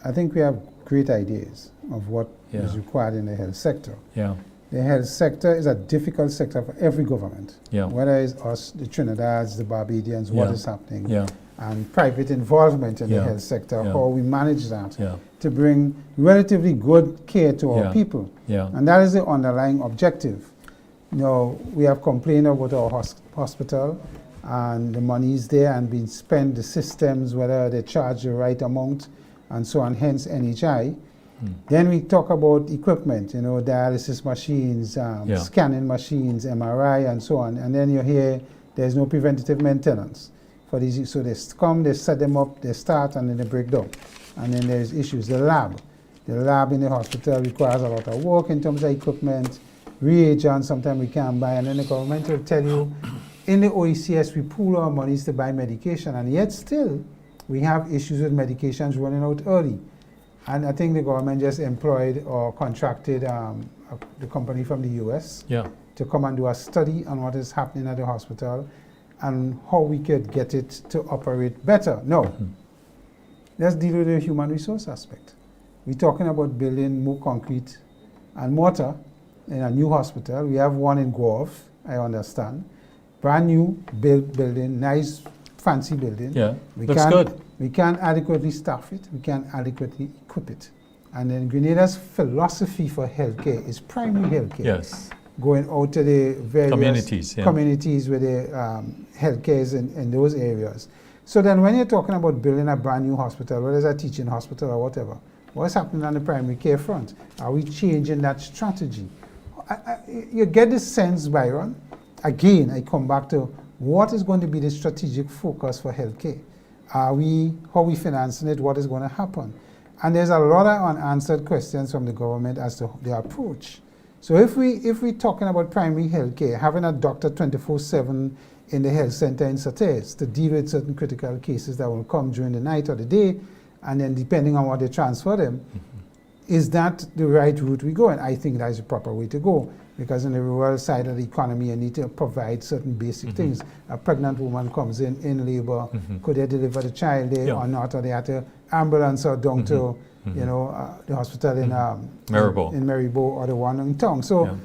B: I think we have great ideas of what is required in the health sector.
A: Yeah.
B: The health sector is a difficult sector for every government.
A: Yeah.
B: Whether it's us, the Trinidadians, the Barbadians, what is happening.
A: Yeah.
B: And private involvement in the health sector, how we manage that to bring relatively good care to our people.
A: Yeah.
B: And that is the underlying objective. You know, we have complained about our hospital and the money is there and being spent, the systems, whether they charge the right amount and so on, hence NHI. Then we talk about equipment, you know, dialysis machines, scanning machines, MRI and so on. And then you hear there's no preventative maintenance for these. So they come, they set them up, they start, and then they break down. And then there's issues. The lab in the hospital requires a lot of work in terms of equipment, reagents, sometimes we can't buy. And then the government will tell you, in the OECS, we pool our monies to buy medication, and yet still we have issues with medications running out early. And I think the government just employed or contracted the company from the US to come and do a study on what is happening at the hospital and how we could get it to operate better. No, let's deal with the human resource aspect. We're talking about building more concrete and mortar in a new hospital. We have one in Guelph, I understand. Brand new building, nice, fancy building.
A: Yeah, looks good.
B: We can't adequately staff it. We can't adequately equip it. And then Grenada's philosophy for healthcare is primary healthcare.
A: Yes.
B: Going out to the various
A: communities
B: where the healthcare is in those areas. So then when you're talking about building a brand new hospital, whether it's a teaching hospital or whatever, what's happening on the primary care front? Are we changing that strategy? You get the sense, Byron, again, I come back to what is going to be the strategic focus for healthcare? How are we financing it? What is going to happen? And there's a lot of unanswered questions from the government as to their approach. So if we're talking about primary healthcare, having a doctor 24/7 in the health center in Sates to deal with certain critical cases that will come during the night or the day, and then depending on what they transfer them, is that the right route we go? And I think that is the proper way to go, because in the rural side of the economy, you need to provide certain basic things. A pregnant woman comes in labor, could they deliver the child there or not, or they have to ambulance her down to the hospital in Maribo or the one in Tong. So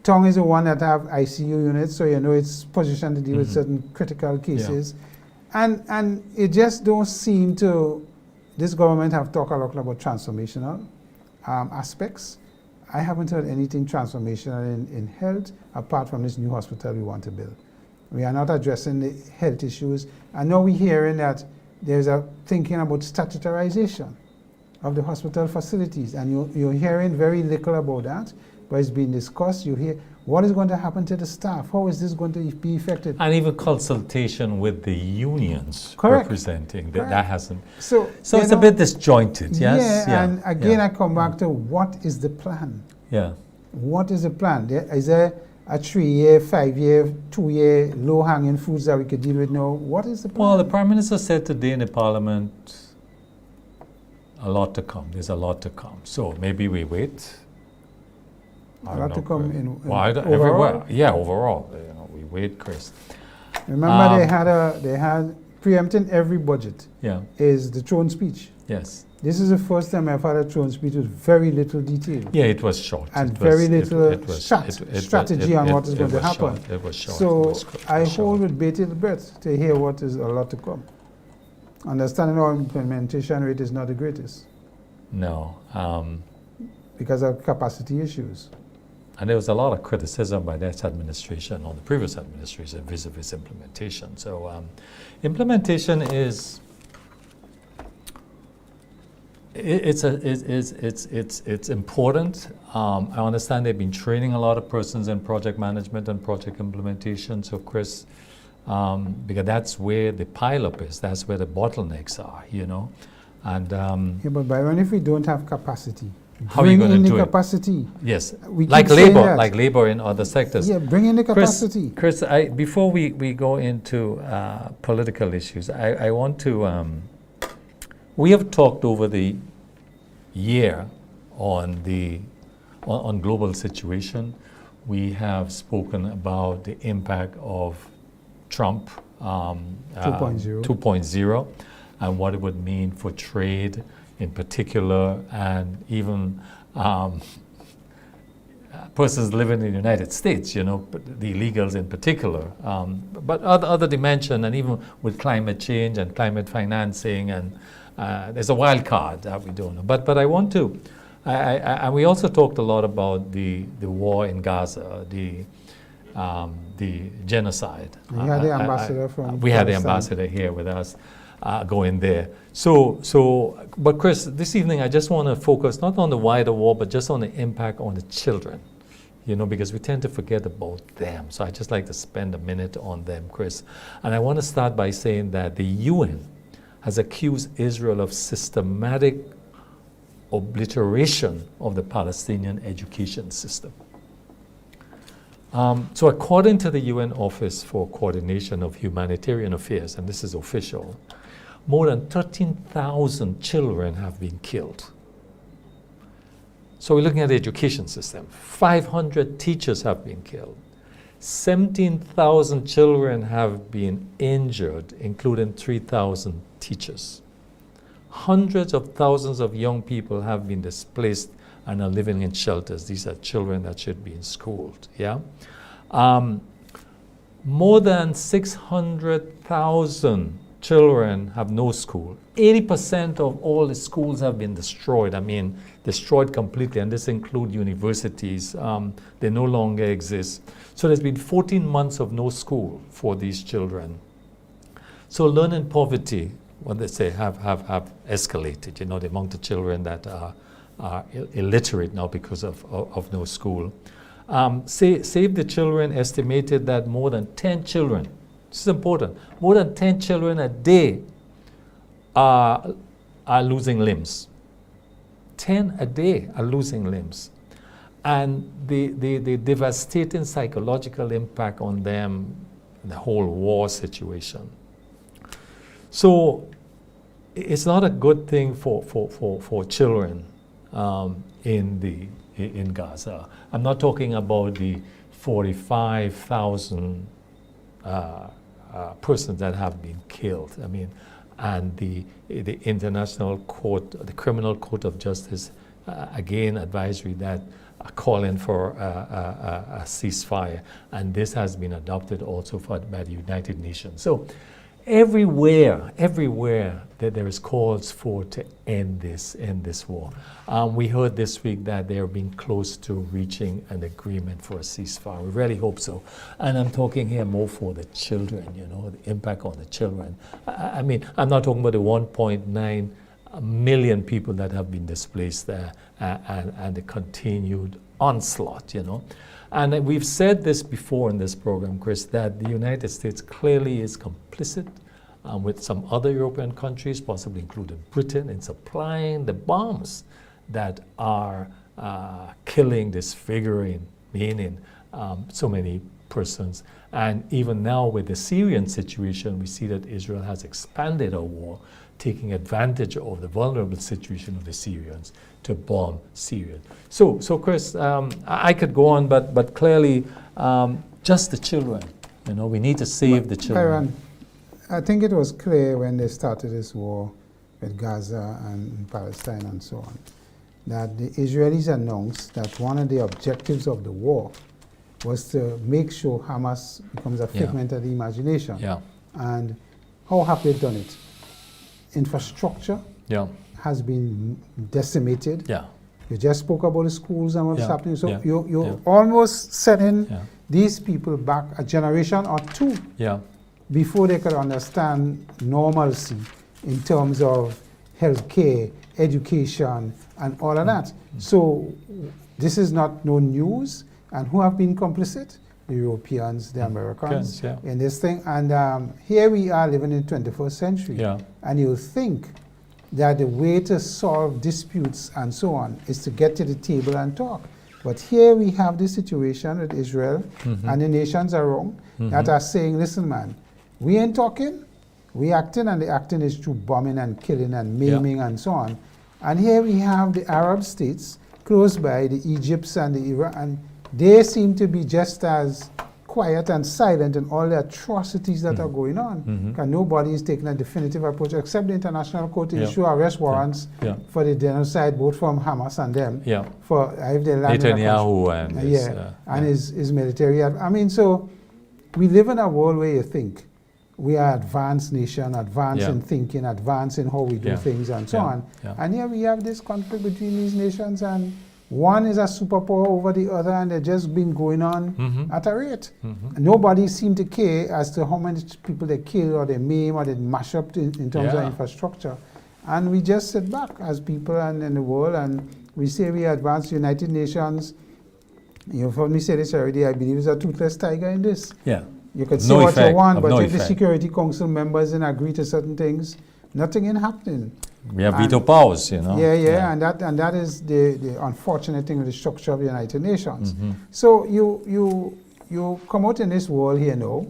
B: Tong is the one that have ICU units, so it's positioned to deal with certain critical cases. And it just don't seem to, this government have talked a lot about transformational aspects. I haven't heard anything transformational in health apart from this new hospital we want to build. We are not addressing the health issues. I know we're hearing that there's a thinking about statutorization of the hospital facilities, and you're hearing very little about that, but it's being discussed. You hear what is going to happen to the staff, how is this going to be effective? And
A: even consultation with the unions representing that hasn't. So it's a bit disjointed, yes?
B: Yeah, and again I come back to what is the plan?
A: Yeah.
B: What is the plan? Is there a 3-year, 5-year, 2-year low-hanging fruits that we could deal with now? What is the plan?
A: Well, the Prime Minister said today in the Parliament, a lot to come. There's a lot to come. So maybe we wait.
B: A lot to come in
A: everywhere. Yeah, overall. We wait, Chris.
B: Remember, they had preempting every budget. Is the throne speech.
A: Yes.
B: This is the first time I've had a throne speech with very little detail.
A: Yeah, it was short.
B: And very little strategy on what is going to happen.
A: It was short.
B: So I hold with bated breath to hear what is a lot to come. Understanding our implementation rate is not the greatest.
A: No.
B: Because of capacity issues.
A: And there was a lot of criticism by that administration or the previous administration vis-a-vis implementation. So implementation is It's important. I understand they've been training a lot of persons in project management and project implementation. So, Chris, because that's where the pileup is, that's where the bottlenecks are, you know. And
B: yeah, but Byron, if we don't have capacity,
A: how are you going to do
B: capacity?
A: Yes,
B: we
A: like labor in other sectors.
B: Yeah, bring in the capacity.
A: Chris, before we go into political issues, I want to. We have talked over the year on global situation. We have spoken about the impact of Trump 2.0 and what it would mean for trade in particular, and even persons living in the United States, you know, the illegals in particular, but other dimension, and even with climate change and climate financing, and there's a wild card that we don't know. But I want to, and we also talked a lot about the war in Gaza, the genocide.
B: We had the ambassador from
A: We had the ambassador here with us. Going there. But Chris, this evening I just want to focus not on the wider war, but just on the impact on the children, you know, because we tend to forget about them. So I just like to spend a minute on them, Chris. And I want to start by saying that the UN has accused Israel of systematic obliteration of the Palestinian education system. So according to the UN Office for Coordination of Humanitarian Affairs, and this is official, more than 13,000 children have been killed. So we're looking at the education system. 500 teachers have been killed. 17,000 children have been injured, including 3,000 teachers. Hundreds of thousands of young people have been displaced and are living in shelters. These are children that should be in school. Yeah? More than 600,000 children have no school. 80% of all the schools have been destroyed. I mean, destroyed completely, and this includes universities. They no longer exist. So there's been 14 months of no school for these children. So learning poverty, what they say, have escalated, you know, the amount of children that are illiterate now because of no school. Save the Children estimated that more than 10 children, this is important, more than 10 children a day are losing limbs. 10 a day are losing limbs. And the devastating psychological impact on them, the whole war situation. So it's not a good thing for children in Gaza. I'm not talking about the 45,000 persons that have been killed. I mean, and the International Court, the Criminal Court of Justice, again advisory that are calling for a ceasefire, and this has been adopted also by the United Nations. So everywhere that there is calls for to end this war. We heard this week that they are being close to reaching an agreement for a ceasefire. We really hope so. And I'm talking here more for the children, you know, the impact on the children. I mean, I'm not talking about the 1.9 million people that have been displaced there and the continued onslaught, you know. And we've said this before in this program, Chris, that the United States clearly is complicit with some other European countries, possibly including Britain, in supplying the bombs that are killing, disfiguring, meaning so many persons. And even now with the Syrian situation, we see that Israel has expanded our war, taking advantage of the vulnerable situation of the Syrians to bomb Syria. So Chris, I could go on, but clearly just the children. You know, we need to save the children.
B: Byron, I think it was clear when they started this war with Gaza and Palestine and so on, that the Israelis announced that one of the objectives of the war was to make sure Hamas becomes a figment of the imagination.
A: Yeah.
B: And how have they done it? Infrastructure has been decimated.
A: Yeah.
B: You just spoke about the schools and what's happening. So you're almost setting these people back a generation or two before they could understand normalcy in terms of healthcare, education, and all of that. So this is not no news. And who have been complicit? The Europeans, the Americans in this thing. And here we are living in the 21st century. And you think that the way to solve disputes and so on is to get to the table and talk. But here we have this situation with Israel and the nations around that are saying, listen, man, we ain't talking, we acting, and the acting is through bombing and killing and maiming and so on. And here we have the Arab states close by, the Egypts and the Iran, and they seem to be just as quiet and silent in all the atrocities that are going on. Because nobody is taking a definitive approach except the International Court to issue arrest warrants for the genocide, both from Hamas and them. For if they land
A: Netanyahu and
B: his military. I mean, so we live in a world where you think we are advanced nation, advanced in thinking, advanced in how we do things and so on. And here we have this conflict between these nations, and one is a superpower over the other, and they've just been going on at a rate. Nobody seemed to care as to how many people they kill or they maim or they mash up in terms of infrastructure. And we just sit back as people and in the world, and we say we advance. The United Nations, you've heard me say this already, I believe is a toothless tiger in this. You could say what you want, but if the Security Council members didn't agree to certain things, nothing ain't happening.
A: We have veto powers, you know.
B: And that is the unfortunate thing with the structure of the United Nations. So you come out in this world here now,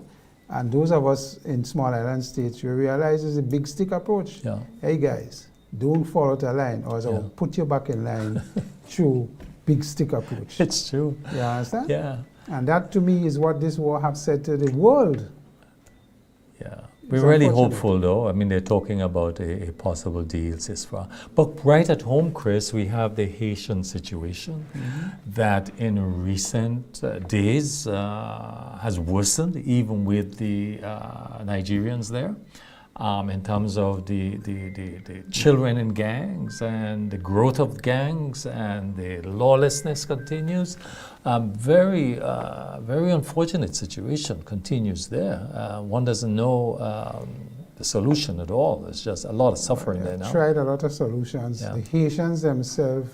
B: and those of us in small island states, you realize it's a big stick approach. Hey guys, don't fall out of line, or I'll put you back in line through big stick approach.
A: It's true.
B: You understand? And that to me is what this war have said to the world.
A: We're really hopeful, though. I mean, they're talking about a possible deal, CISFA. But right at home, Chris, we have the Haitian situation that in recent days has worsened, even with the Nigerians there, in terms of the children in gangs and the growth of gangs, and the lawlessness continues. Very unfortunate situation continues there. One doesn't know the solution at all. There's just a lot of suffering there now.
B: Tried a lot of solutions. The Haitians themselves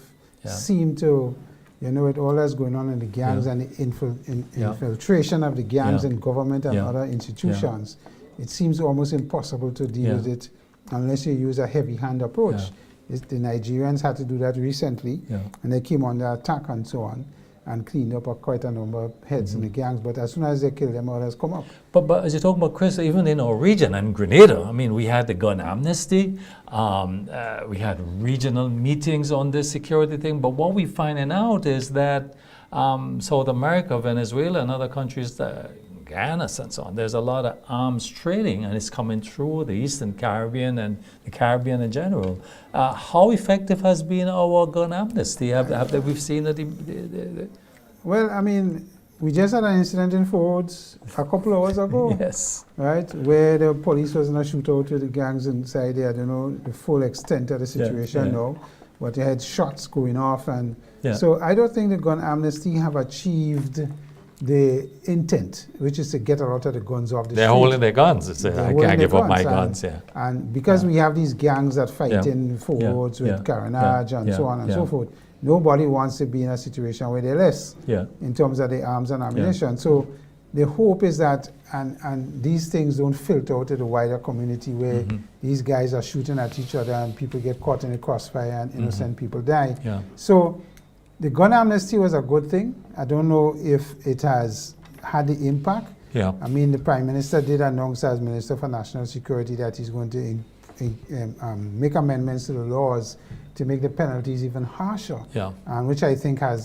B: seem to, with all that's going on in the gangs and the infiltration of the gangs in government and other institutions, it seems almost impossible to deal with it unless you use a heavy-hand approach. The Nigerians had to do that recently, and they came under attack and so on, and cleaned up quite a number of heads in the gangs. But as soon as they kill them, others come up.
A: But as you talk about, Chris, even in our region and Grenada, I mean, we had the gun amnesty. We had regional meetings on this security thing. But what we're finding out is that South America, Venezuela, and other countries, Guyana and so on, there's a lot of arms trading, and it's coming through the Eastern Caribbean and the Caribbean in general. How effective has been our gun amnesty? We've seen that?
B: Well, I mean, we just had an incident in Fords a couple of hours ago. Right, where the police was in a shootout with the gangs inside there. I don't know the full extent of the situation now, but they had shots going off, and so I don't think the gun amnesty have achieved the intent, which is to get a lot of the guns off the street.
A: They're holding their guns. I can't give up my guns.
B: And because we have these gangs that fight in Fords with carnage and so on and so forth, nobody wants to be in a situation where they're less in terms of the arms and ammunition. So the hope is that, and these things don't filter out to the wider community where these guys are shooting at each other and people get caught in the crossfire and innocent people die. So the gun amnesty was a good thing. I don't know if it has had the impact. I mean, the Prime Minister did announce as Minister for National Security that he's going to make amendments to the laws to make the penalties even harsher, which I think have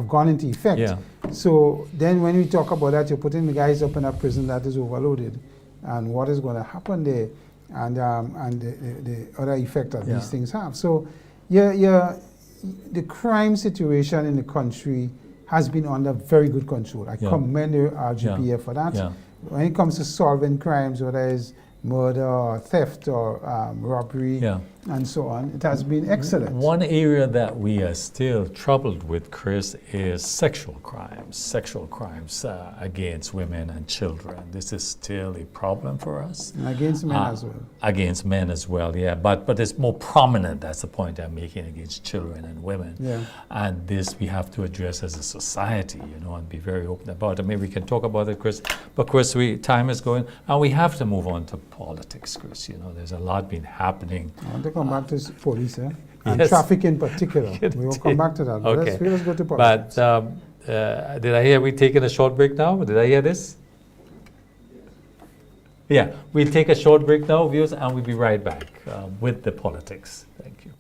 B: gone into effect. So then when we talk about that, you're putting the guys up in a prison that is overloaded, and what is going to happen there, and the other effect that these things have. So the crime situation in the country has been under very good control. I commend the RGPF for that. When it comes to solving crimes, whether it's murder or theft or robbery, and so on. It has been excellent.
A: One area that we are still troubled with, Chris, is sexual crimes against women and children. This is still a problem for us.
B: And against men as well.
A: Against men as well, yeah. But it's more prominent, that's the point I'm making, against children and women.
B: Yeah.
A: And this we have to address as a society, and be very open about it. Maybe we can talk about it, Chris. But Chris, time is going, and we have to move on to politics, Chris. There's a lot been happening.
B: I want to come back to police, and
A: yes.
B: traffic in particular. We will come back to that. But
A: okay.
B: let's go to politics.
A: But did I hear we're taking a short break now? Did I hear this? Yeah, we'll take a short break now, viewers, and we'll be right back with the politics. Thank you.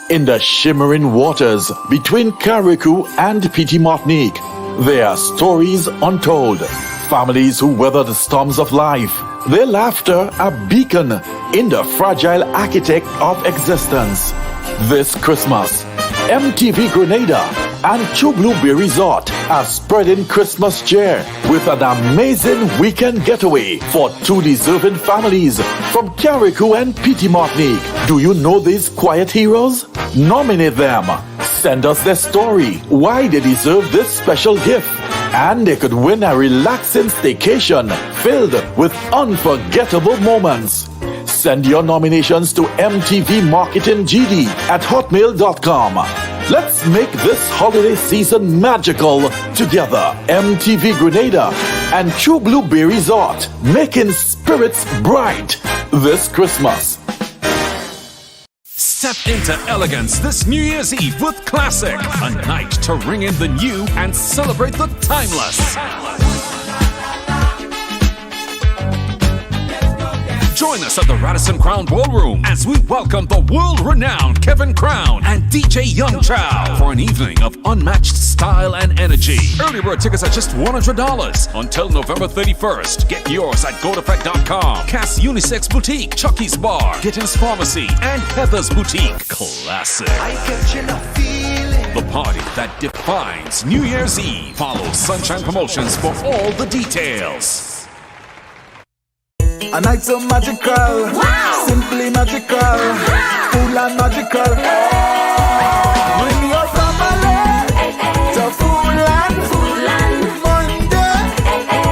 G: In the shimmering waters between Carriacou and Petite Martinique, there are stories untold. Families who weather the storms of life. Their laughter a beacon in the fragile architect of existence. This Christmas, MTV Grenada and True Blueberry Resort are spreading Christmas cheer with an amazing weekend getaway for two deserving families from Carriacou and Petite Martinique. Do you know these quiet heroes? Nominate them. Send us their story, why they deserve this special gift, and they could win a relaxing staycation filled with unforgettable moments. Send your nominations to mtvmarketinggd@hotmail.com. Let's make this holiday season magical together. MTV Grenada and True Blueberry Resort, making spirits bright this Christmas.
C: Step into elegance this New Year's Eve with Classic, a night to ring in the new and celebrate the timeless. Join us at the Radisson Crown Ballroom as we welcome the world-renowned Kevin Crown and DJ Young Chow for an evening of unmatched style and energy. Early bird tickets are just $100 until November 31st. Get yours at GoToFed.com. Cass Unisex Boutique, Chucky's Bar, Gittins Pharmacy, and Heather's Boutique. Classic. The party that defines New Year's Eve. Follow Sunshine Promotions for all the details.
H: A night so magical, wow. Simply magical, Foodland magical. Bring your family to Foodland, Monday,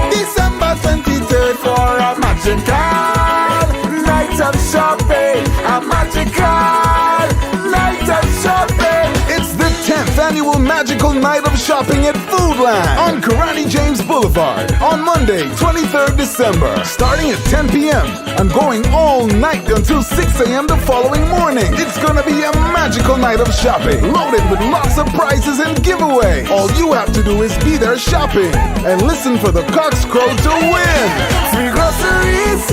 H: December 23rd for a magical night of shopping. A magical night of shopping. It's the 10th annual magical night of shopping at Foodland on Karani James Boulevard on Monday, 23rd December, starting at 10 p.m. and going all night until 6 a.m. the following morning. It's gonna be a magical night of shopping, loaded with lots of prizes and giveaways. All you have to do is be there shopping and listen for the Cox Crow to win. Free groceries,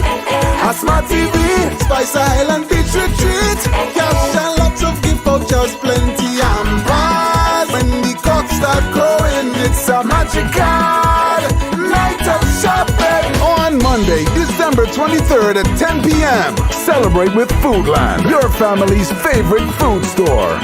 H: a smart TV, Spice Island Beach Retreat, cash and lots of gift vouchers, plenty and bars. When the cocks start crowing, it's a magical night of shopping. On Monday, December 23rd at 10 p.m. Celebrate with Foodland, your family's favorite food store.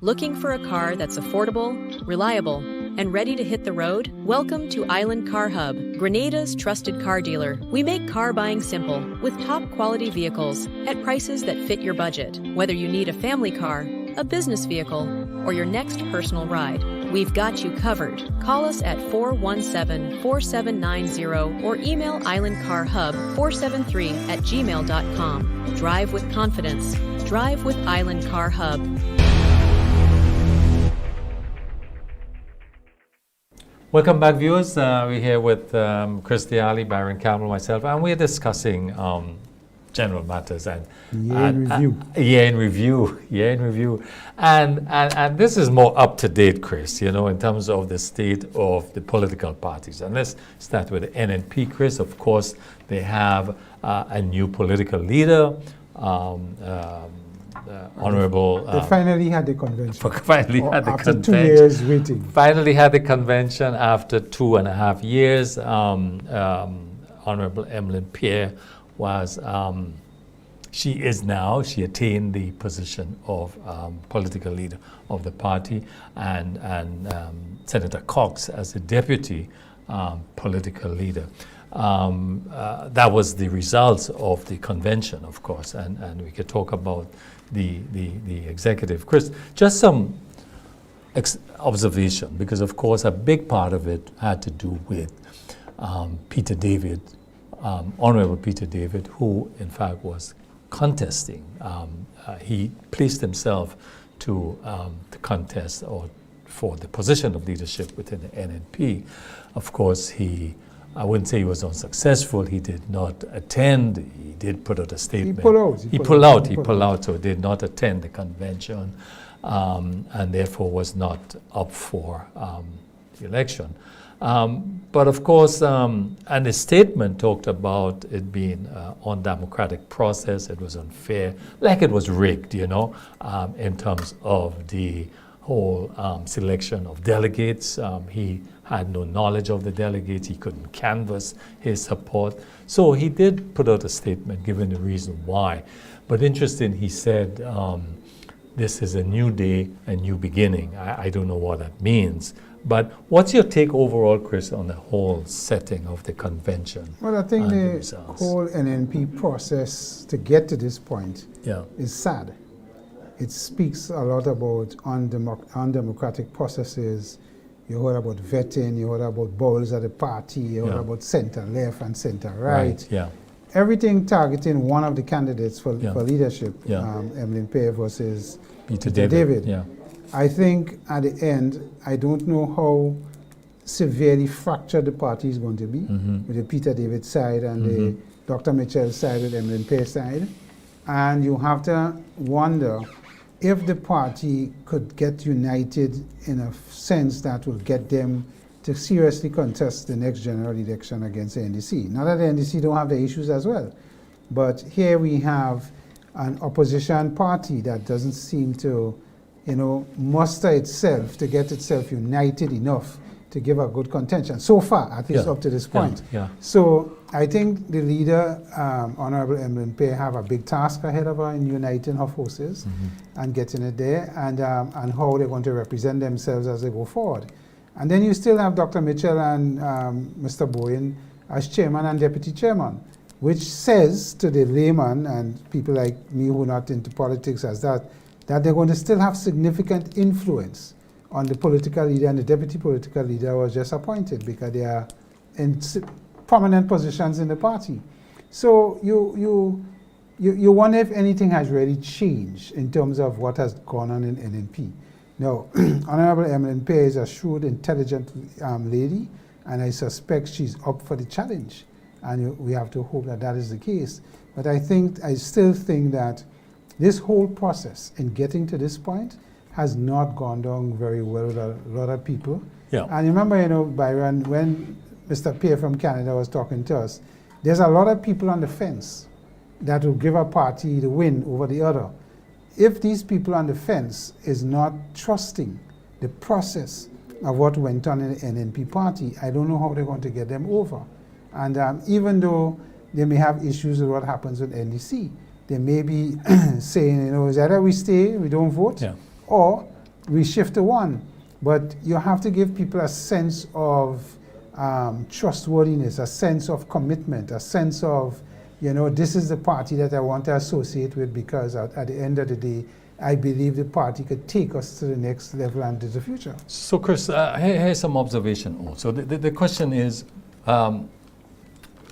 I: Looking for a car that's affordable, reliable, and ready to hit the road? Welcome to Island Car Hub, Grenada's trusted car dealer. We make car buying simple with top quality vehicles at prices that fit your budget. Whether you need a family car, a business vehicle, or your next personal ride, we've got you covered. Call us at 417-4790 or email islandcarhub473@gmail.com. Drive with confidence. Drive with Island Car Hub.
A: Welcome back, viewers. We're here with Chris Diali, Byron Campbell, myself, and we're discussing general matters and year in review. And this is more up to date, Chris, in terms of the state of the political parties. And let's start with the NNP, Chris. Of course, they have a new political leader. Honorable.
B: They finally had the convention.
A: After
B: 2 years waiting.
A: Finally had the convention after 2.5 years. Honorable Emmeline Pierre was, she attained the position of political leader of the party, and Senator Cox as the deputy political leader. That was the results of the convention, of course, and we could talk about the executive. Chris, just some observation, because of course a big part of it had to do with Peter David, Honorable Peter David, who in fact was contesting. He placed himself to contest or for the position of leadership within the NNP. Of course, I wouldn't say he was unsuccessful. He did not attend. He did put out a statement.
B: He pulled out.
A: So did not attend the convention, and therefore was not up for the election. But of course, and the statement talked about it being undemocratic process. It was unfair, like it was rigged, in terms of the whole selection of delegates. He had no knowledge of the delegates. He couldn't canvass his support. So he did put out a statement giving the reason why. But interesting, he said, this is a new day, a new beginning. I don't know what that means. But what's your take overall, Chris, on the whole setting of the convention?
B: Well, I think the whole NNP process to get to this point is sad. It speaks a lot about undemocratic processes. You heard about vetting, you heard about balls at the party, you heard about center left and center right. Everything targeting one of the candidates for leadership, Emlyn Payer versus Peter David. I think at the end, I don't know how severely fractured the party is going to be with the Peter David side and the Dr. Mitchell side with Emlyn Payer side. And you have to wonder if the party could get united in a sense that will get them to seriously contest the next general election against the NDC. Not that the NDC don't have the issues as well, but here we have an opposition party that doesn't seem to, muster itself to get itself united enough to give a good contention, so far, at least up to this point. So I think the leader, Honorable Emlyn Payer, have a big task ahead of her in uniting her forces and getting it there, and how they're going to represent themselves as they go forward. And then you still have Dr. Mitchell and Mr. Bowen as chairman and deputy chairman, which says to the layman and people like me who are not into politics as that they're going to still have significant influence on the political leader, and the deputy political leader was just appointed because they are in prominent positions in the party. So you wonder if anything has really changed in terms of what has gone on in NNP. Now, Honorable Emlyn Payer is a shrewd, intelligent lady, and I suspect she's up for the challenge. And we have to hope that that is the case. But I still think that this whole process in getting to this point has not gone down very well with a lot of people. And remember, Byron, when Mr. Payer from Canada was talking to us, there's a lot of people on the fence that will give a party the win over the other. If these people on the fence is not trusting the process of what went on in the NNP party, I don't know how they're going to get them over. And even though they may have issues with what happens with NDC, they may be saying, it's either we stay, we don't vote, or we shift to one. But you have to give people a sense of trustworthiness, a sense of commitment, a sense of, this is the party that I want to associate with, because at the end of the day, I believe the party could take us to the next level and to the future.
A: So, Chris, here's some observation also. The question is,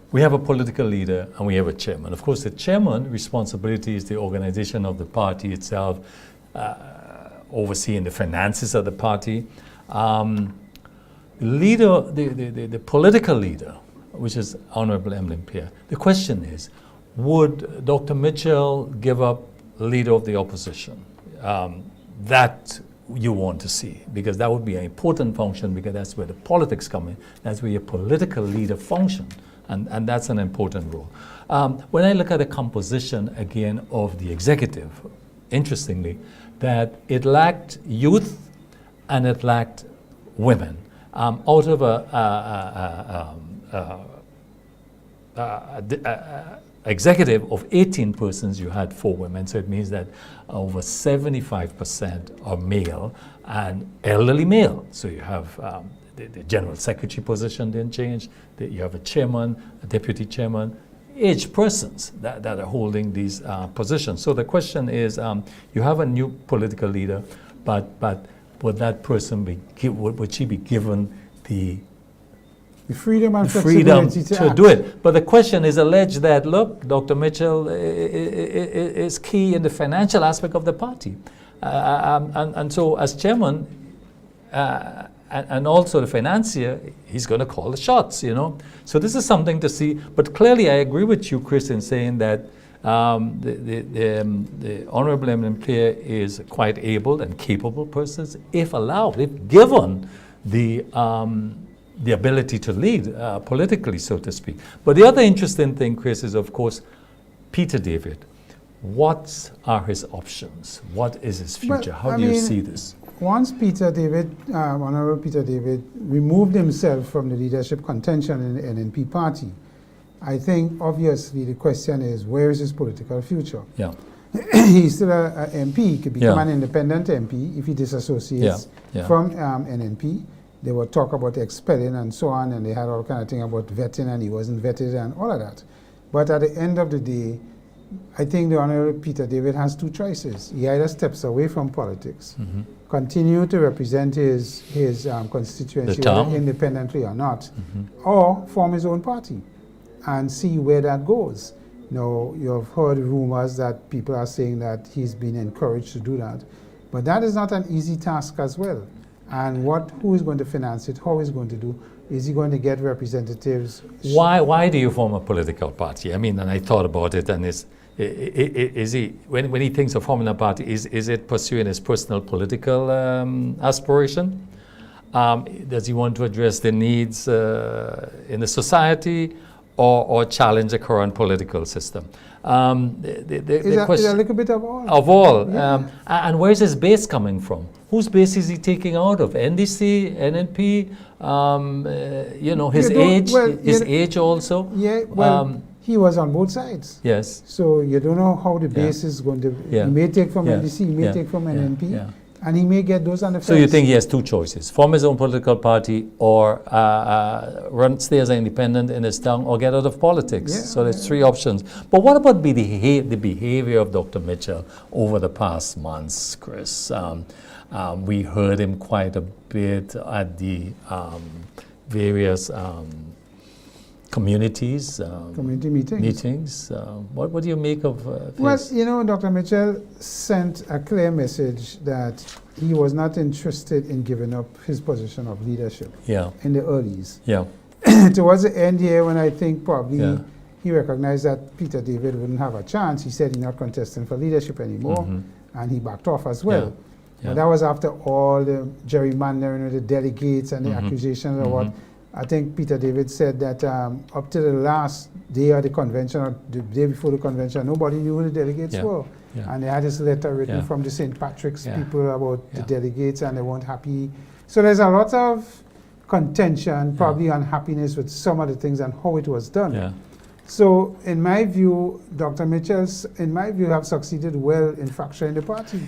A: we have a political leader and we have a chairman. Of course, the chairman responsibility is the organization of the party itself, overseeing the finances of the party. The political leader, which is Honorable Emlyn Payer, the question is, would Dr. Mitchell give up leader of the opposition? That you want to see, because that would be an important function, because that's where the politics come in. That's where your political leader function. And that's an important role. When I look at the composition, again, of the executive, interestingly, that it lacked youth and it lacked women. Out of a executive of 18 persons, you had 4 women. So it means that over 75% are male and elderly male. So you have the general secretary position didn't change. You have a chairman, a deputy chairman, aged persons that are holding these positions. So the question is, you have a new political leader, but would that person would she be given the
B: freedom and
A: freedom
B: flexibility
A: to do it? But the question is alleged that, look, Dr. Mitchell is key in the financial aspect of the party. And so as chairman, and also the financier, he's going to call the shots, you know. So this is something to see. But clearly, I agree with you, Chris, in saying that the Honorable Eminent Player is quite able and capable person, if allowed, if given the ability to lead politically, so to speak. But the other interesting thing, Chris, is of course Peter David. What are his options? What is his future? How do you see this?
B: Once Peter David, Honorable Peter David, removed himself from the leadership contention in the NNP party, I think obviously the question is, where is his political future?
A: Yeah.
B: He's still an MP. He could become an independent MP if he disassociates from NNP. They would talk about expelling and so on, and they had all kind of thing about vetting, and he wasn't vetted and all of that. But at the end of the day, I think the Honorable Peter David has two choices. He either steps away from politics, continue to represent his constituency whether independently or not, or form his own party and see where that goes. Now, you've heard rumors that people are saying that he's been encouraged to do that, but that is not an easy task as well. And who is going to finance it? How is he going to do? Is he going to get representatives?
A: Why do you form a political party? I mean, and I thought about it, and is he when he thinks of forming a party, is it pursuing his personal political aspiration? Does he want to address the needs in the society, or challenge the current political system?
B: The question, a little bit of all.
A: Of all. Yeah. And where's his base coming from? Whose base is he taking out of? NDC, NNP, his age, age also?
B: Yeah, well, he was on both sides.
A: Yes.
B: So you don't know how the base is going to be. He may take from NDC, he may take from NNP, and he may get those on the fence.
A: So you think he has two choices: form his own political party, or stay as an independent in his town, or get out of politics. So there's three options. But what about the behavior of Dr. Mitchell over the past months, Chris? We heard him quite a bit at the various community meetings. What do you make of
B: Well, Dr. Mitchell sent a clear message that he was not interested in giving up his position of leadership in the earlies. Towards the end here, when I think probably he recognized that Peter David wouldn't have a chance, he said he's not contesting for leadership anymore, and he backed off as well. But that was after all the gerrymandering with the delegates and the accusations of what. I think Peter David said that up to the last day of the convention, or the day before the convention, nobody knew who the delegates were. And they had this letter written from the St. Patrick's people about the delegates, and they weren't happy. So there's a lot of contention, probably unhappiness with some of the things and how it was done. So in my view, Dr. Mitchell, have succeeded well in fracturing the party.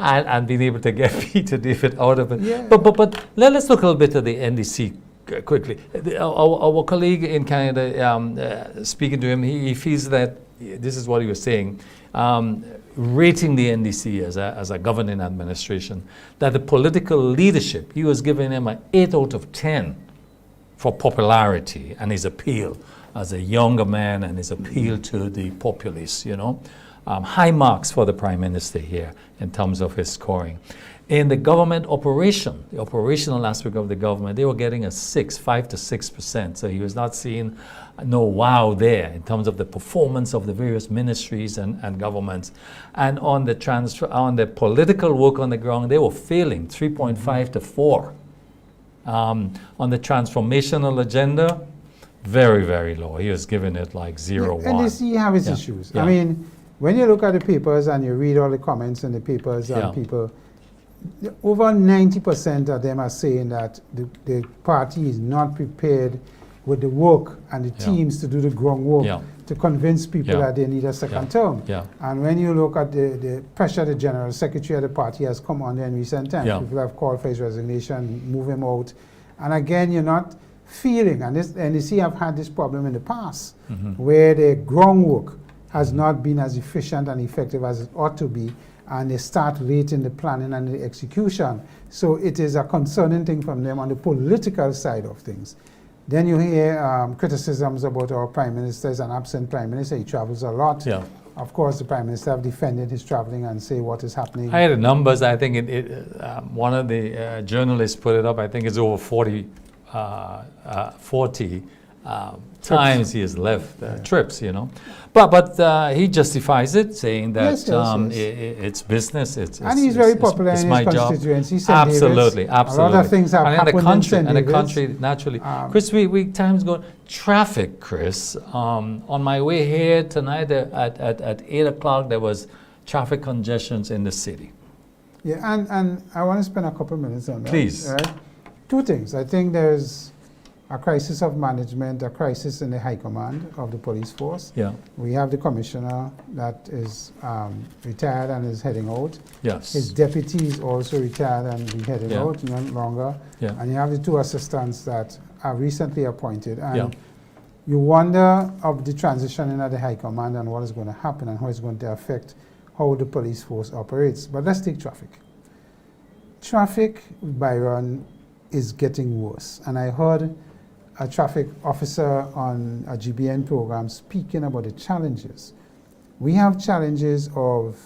A: And being able to get Peter David out of it. But let's look a little bit at the NDC quickly. Our colleague in Canada, speaking to him, he feels that, this is what he was saying, rating the NDC as a governing administration, that the political leadership, he was giving him an 8 out of 10 for popularity and his appeal as a younger man and his appeal to the populace, high marks for the Prime Minister here in terms of his scoring. In the government operation, the operational aspect of the government, they were getting a 5 to 6%. So he was not seeing no wow there in terms of the performance of the various ministries and governments. And on the political work on the ground, they were failing, 3.5 to 4. On the transformational agenda, very, very low. He was giving it like 0, 1.
B: NDC have its issues. I mean, when you look at the papers and you read all the comments in the papers and people, over 90% of them are saying that the party is not prepared with the work and the teams to do the groundwork to convince people that they need a second term. And when you look at the pressure the General Secretary of the party has come under in recent times, people have called for his resignation, move him out. And again, you're not feeling, and this NEC have had this problem in the past, where the groundwork has not been as efficient and effective as it ought to be, and they start late in the planning and the execution. So it is a concerning thing from them on the political side of things. Then you hear criticisms about our Prime Minister is an absent Prime Minister. He travels a lot. Of course, the Prime Minister have defended his traveling and say what is happening.
A: I had the numbers. I think one of the journalists put it up. I think it's over 40 times he has left trips, you know. But he justifies it, saying that it's business.
B: And he's very popular in his constituency.
A: Absolutely.
B: A lot of things have happened in St.
A: And the country, naturally. Chris, we time's going. Traffic, Chris. On my way here tonight at 8 o'clock, there was traffic congestions in the city.
B: Yeah, and I want to spend a couple minutes on that.
A: Please.
B: Right? Two things. I think there's a crisis of management, a crisis in the high command of the police force. We have the commissioner that is retired and is heading out. His deputy is also retired and be heading out no longer. And you have the two assistants that are recently appointed. And you wonder of the transition in the high command and what is going to happen and how it's going to affect how the police force operates. But let's take traffic. Traffic, Byron, is getting worse. And I heard a traffic officer on a GBN program speaking about the challenges. We have challenges of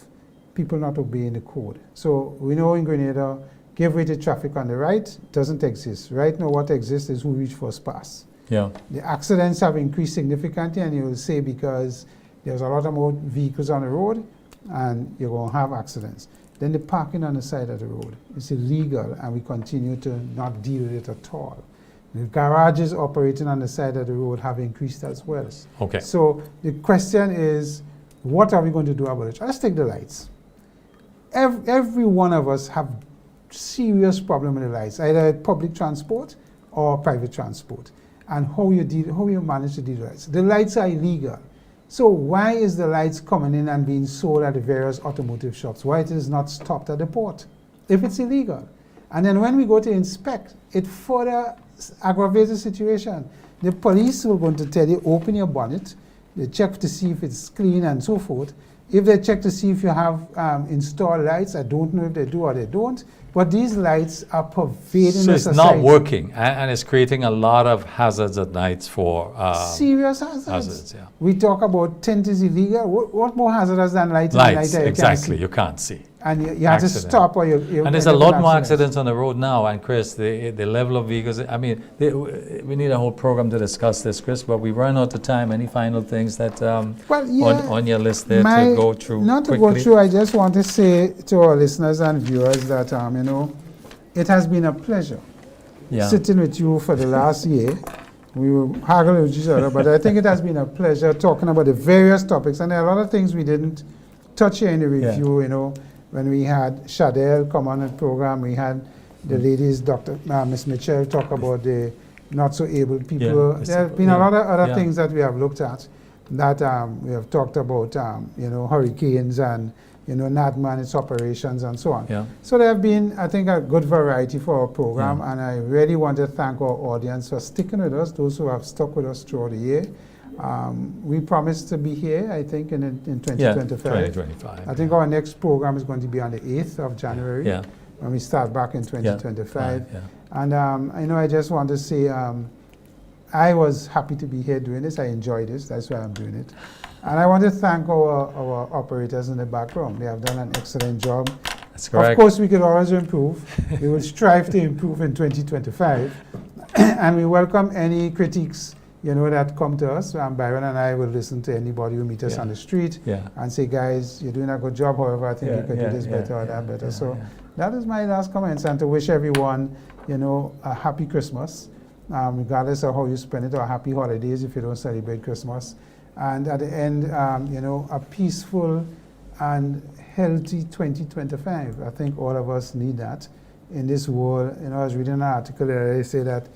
B: people not obeying the code. So we know in Grenada, give way to traffic on the right doesn't exist. Right now what exists is who reach first pass. The accidents have increased significantly, and you will say because there's a lot of more vehicles on the road and you're going to have accidents. Then the parking on the side of the road is illegal, and we continue to not deal with it at all. The garages operating on the side of the road have increased as well. So the question is, what are we going to do about it? Let's take the lights. Every one of us have serious problem with the lights, either public transport or private transport, and how you manage to deal with lights. The lights are illegal. So why is the lights coming in and being sold at the various automotive shops? Why it is not stopped at the port if it's illegal? And then when we go to inspect, it further aggravates the situation. The police will going to tell you, open your bonnet, they check to see if it's clean and so forth. If they check to see if you have installed lights, I don't know if they do or they don't, but these lights are pervading the society.
A: So it's not working, and it's creating a lot of hazards at nights for...
B: serious hazards. We talk about tint is illegal. What more hazardous than lights?
A: Lights, exactly, you can't see.
B: And you have to stop or you
A: and there's a lot more accidents on the road now. And Chris, the level of vehicles, I mean, we need a whole program to discuss this, Chris, but we run out of time. Any final things that on your list there to go through
B: Not
A: quickly?
B: To go through, I just want to say to our listeners and viewers that, you know, it has been a pleasure sitting with you for the last year. We will haggle with each other, but I think it has been a pleasure talking about the various topics. And there are a lot of things we didn't touch here in the review, you know. When we had Shadell come on the program, we had the ladies, Dr. Ms. Mitchell, talk about the not so able people. There have been a lot of other things that we have looked at, that we have talked about, you know, hurricanes and, you know, NADMA and its operations and so on. So there have been, I think, a good variety for our program, and I really want to thank our audience for sticking with us, those who have stuck with us throughout the year. We promise to be here, I think, in 2025.
A: 2025.
B: I think our next program is going to be on the 8th of January, when we start back in 2025. And, you know, I just want to say I was happy to be here doing this. I enjoyed this. That's why I'm doing it. And I want to thank our operators in the background. They have done an excellent job.
A: That's correct.
B: Of course, we could always improve. We will strive to improve in 2025. And we welcome any critiques, you know, that come to us. Byron and I will listen to anybody who meet us on the street and say, guys, you're doing a good job. However, I think you could do this better or that better. So that is my last comments, and to wish everyone, you know, a happy Christmas, regardless of how you spend it, or happy holidays if you don't celebrate Christmas. And at the end, you know, a peaceful and healthy 2025. I think all of us need that in this world. You know, I was reading an article that they say that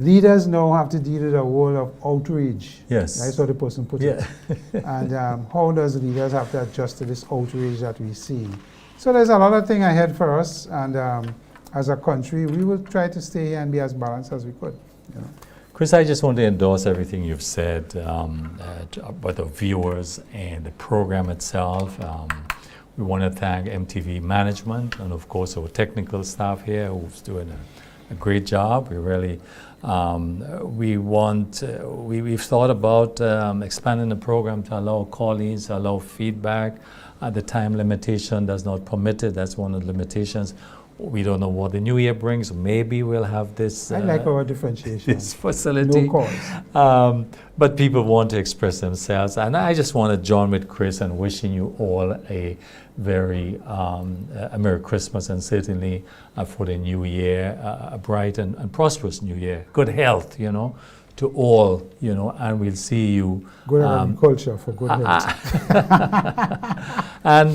B: leaders now have to deal with a world of outrage.
A: Yes.
B: That's how the person put it. And how does leaders have to adjust to this outrage that we see? So there's a lot of things ahead for us, and as a country, we will try to stay here and be as balanced as we could. You know.
A: Chris, I just want to endorse everything you've said about the viewers and the program itself. We want to thank MTV management and, of course, our technical staff here who's doing a great job. We really, we've thought about expanding the program to allow call-ins, allow feedback. The time limitation does not permit it. That's one of the limitations. We don't know what the new year brings. Maybe we'll have this.
B: I like our differentiation.
A: This facility.
B: No calls.
A: But people want to express themselves, and I just want to join with Chris and wishing you all a very a Merry Christmas, and certainly for the new year, a bright and prosperous new year. Good health, you know, to all, you know, and we'll see you.
B: Good agriculture for good health.
A: And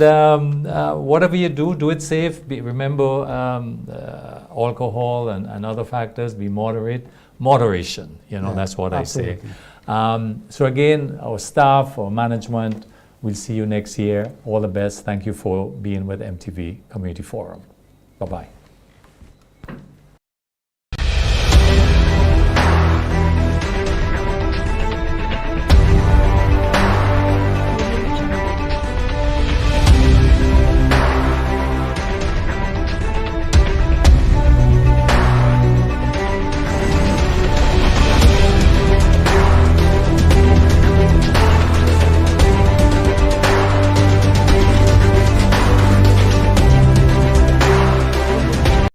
A: whatever you do, do it safe. Remember alcohol and other factors. Be moderate. Moderation, you know, that's what absolutely. I say. So again, our staff, our management, we'll see you next year. All the best. Thank you for being with MTV Community Forum. Bye-bye.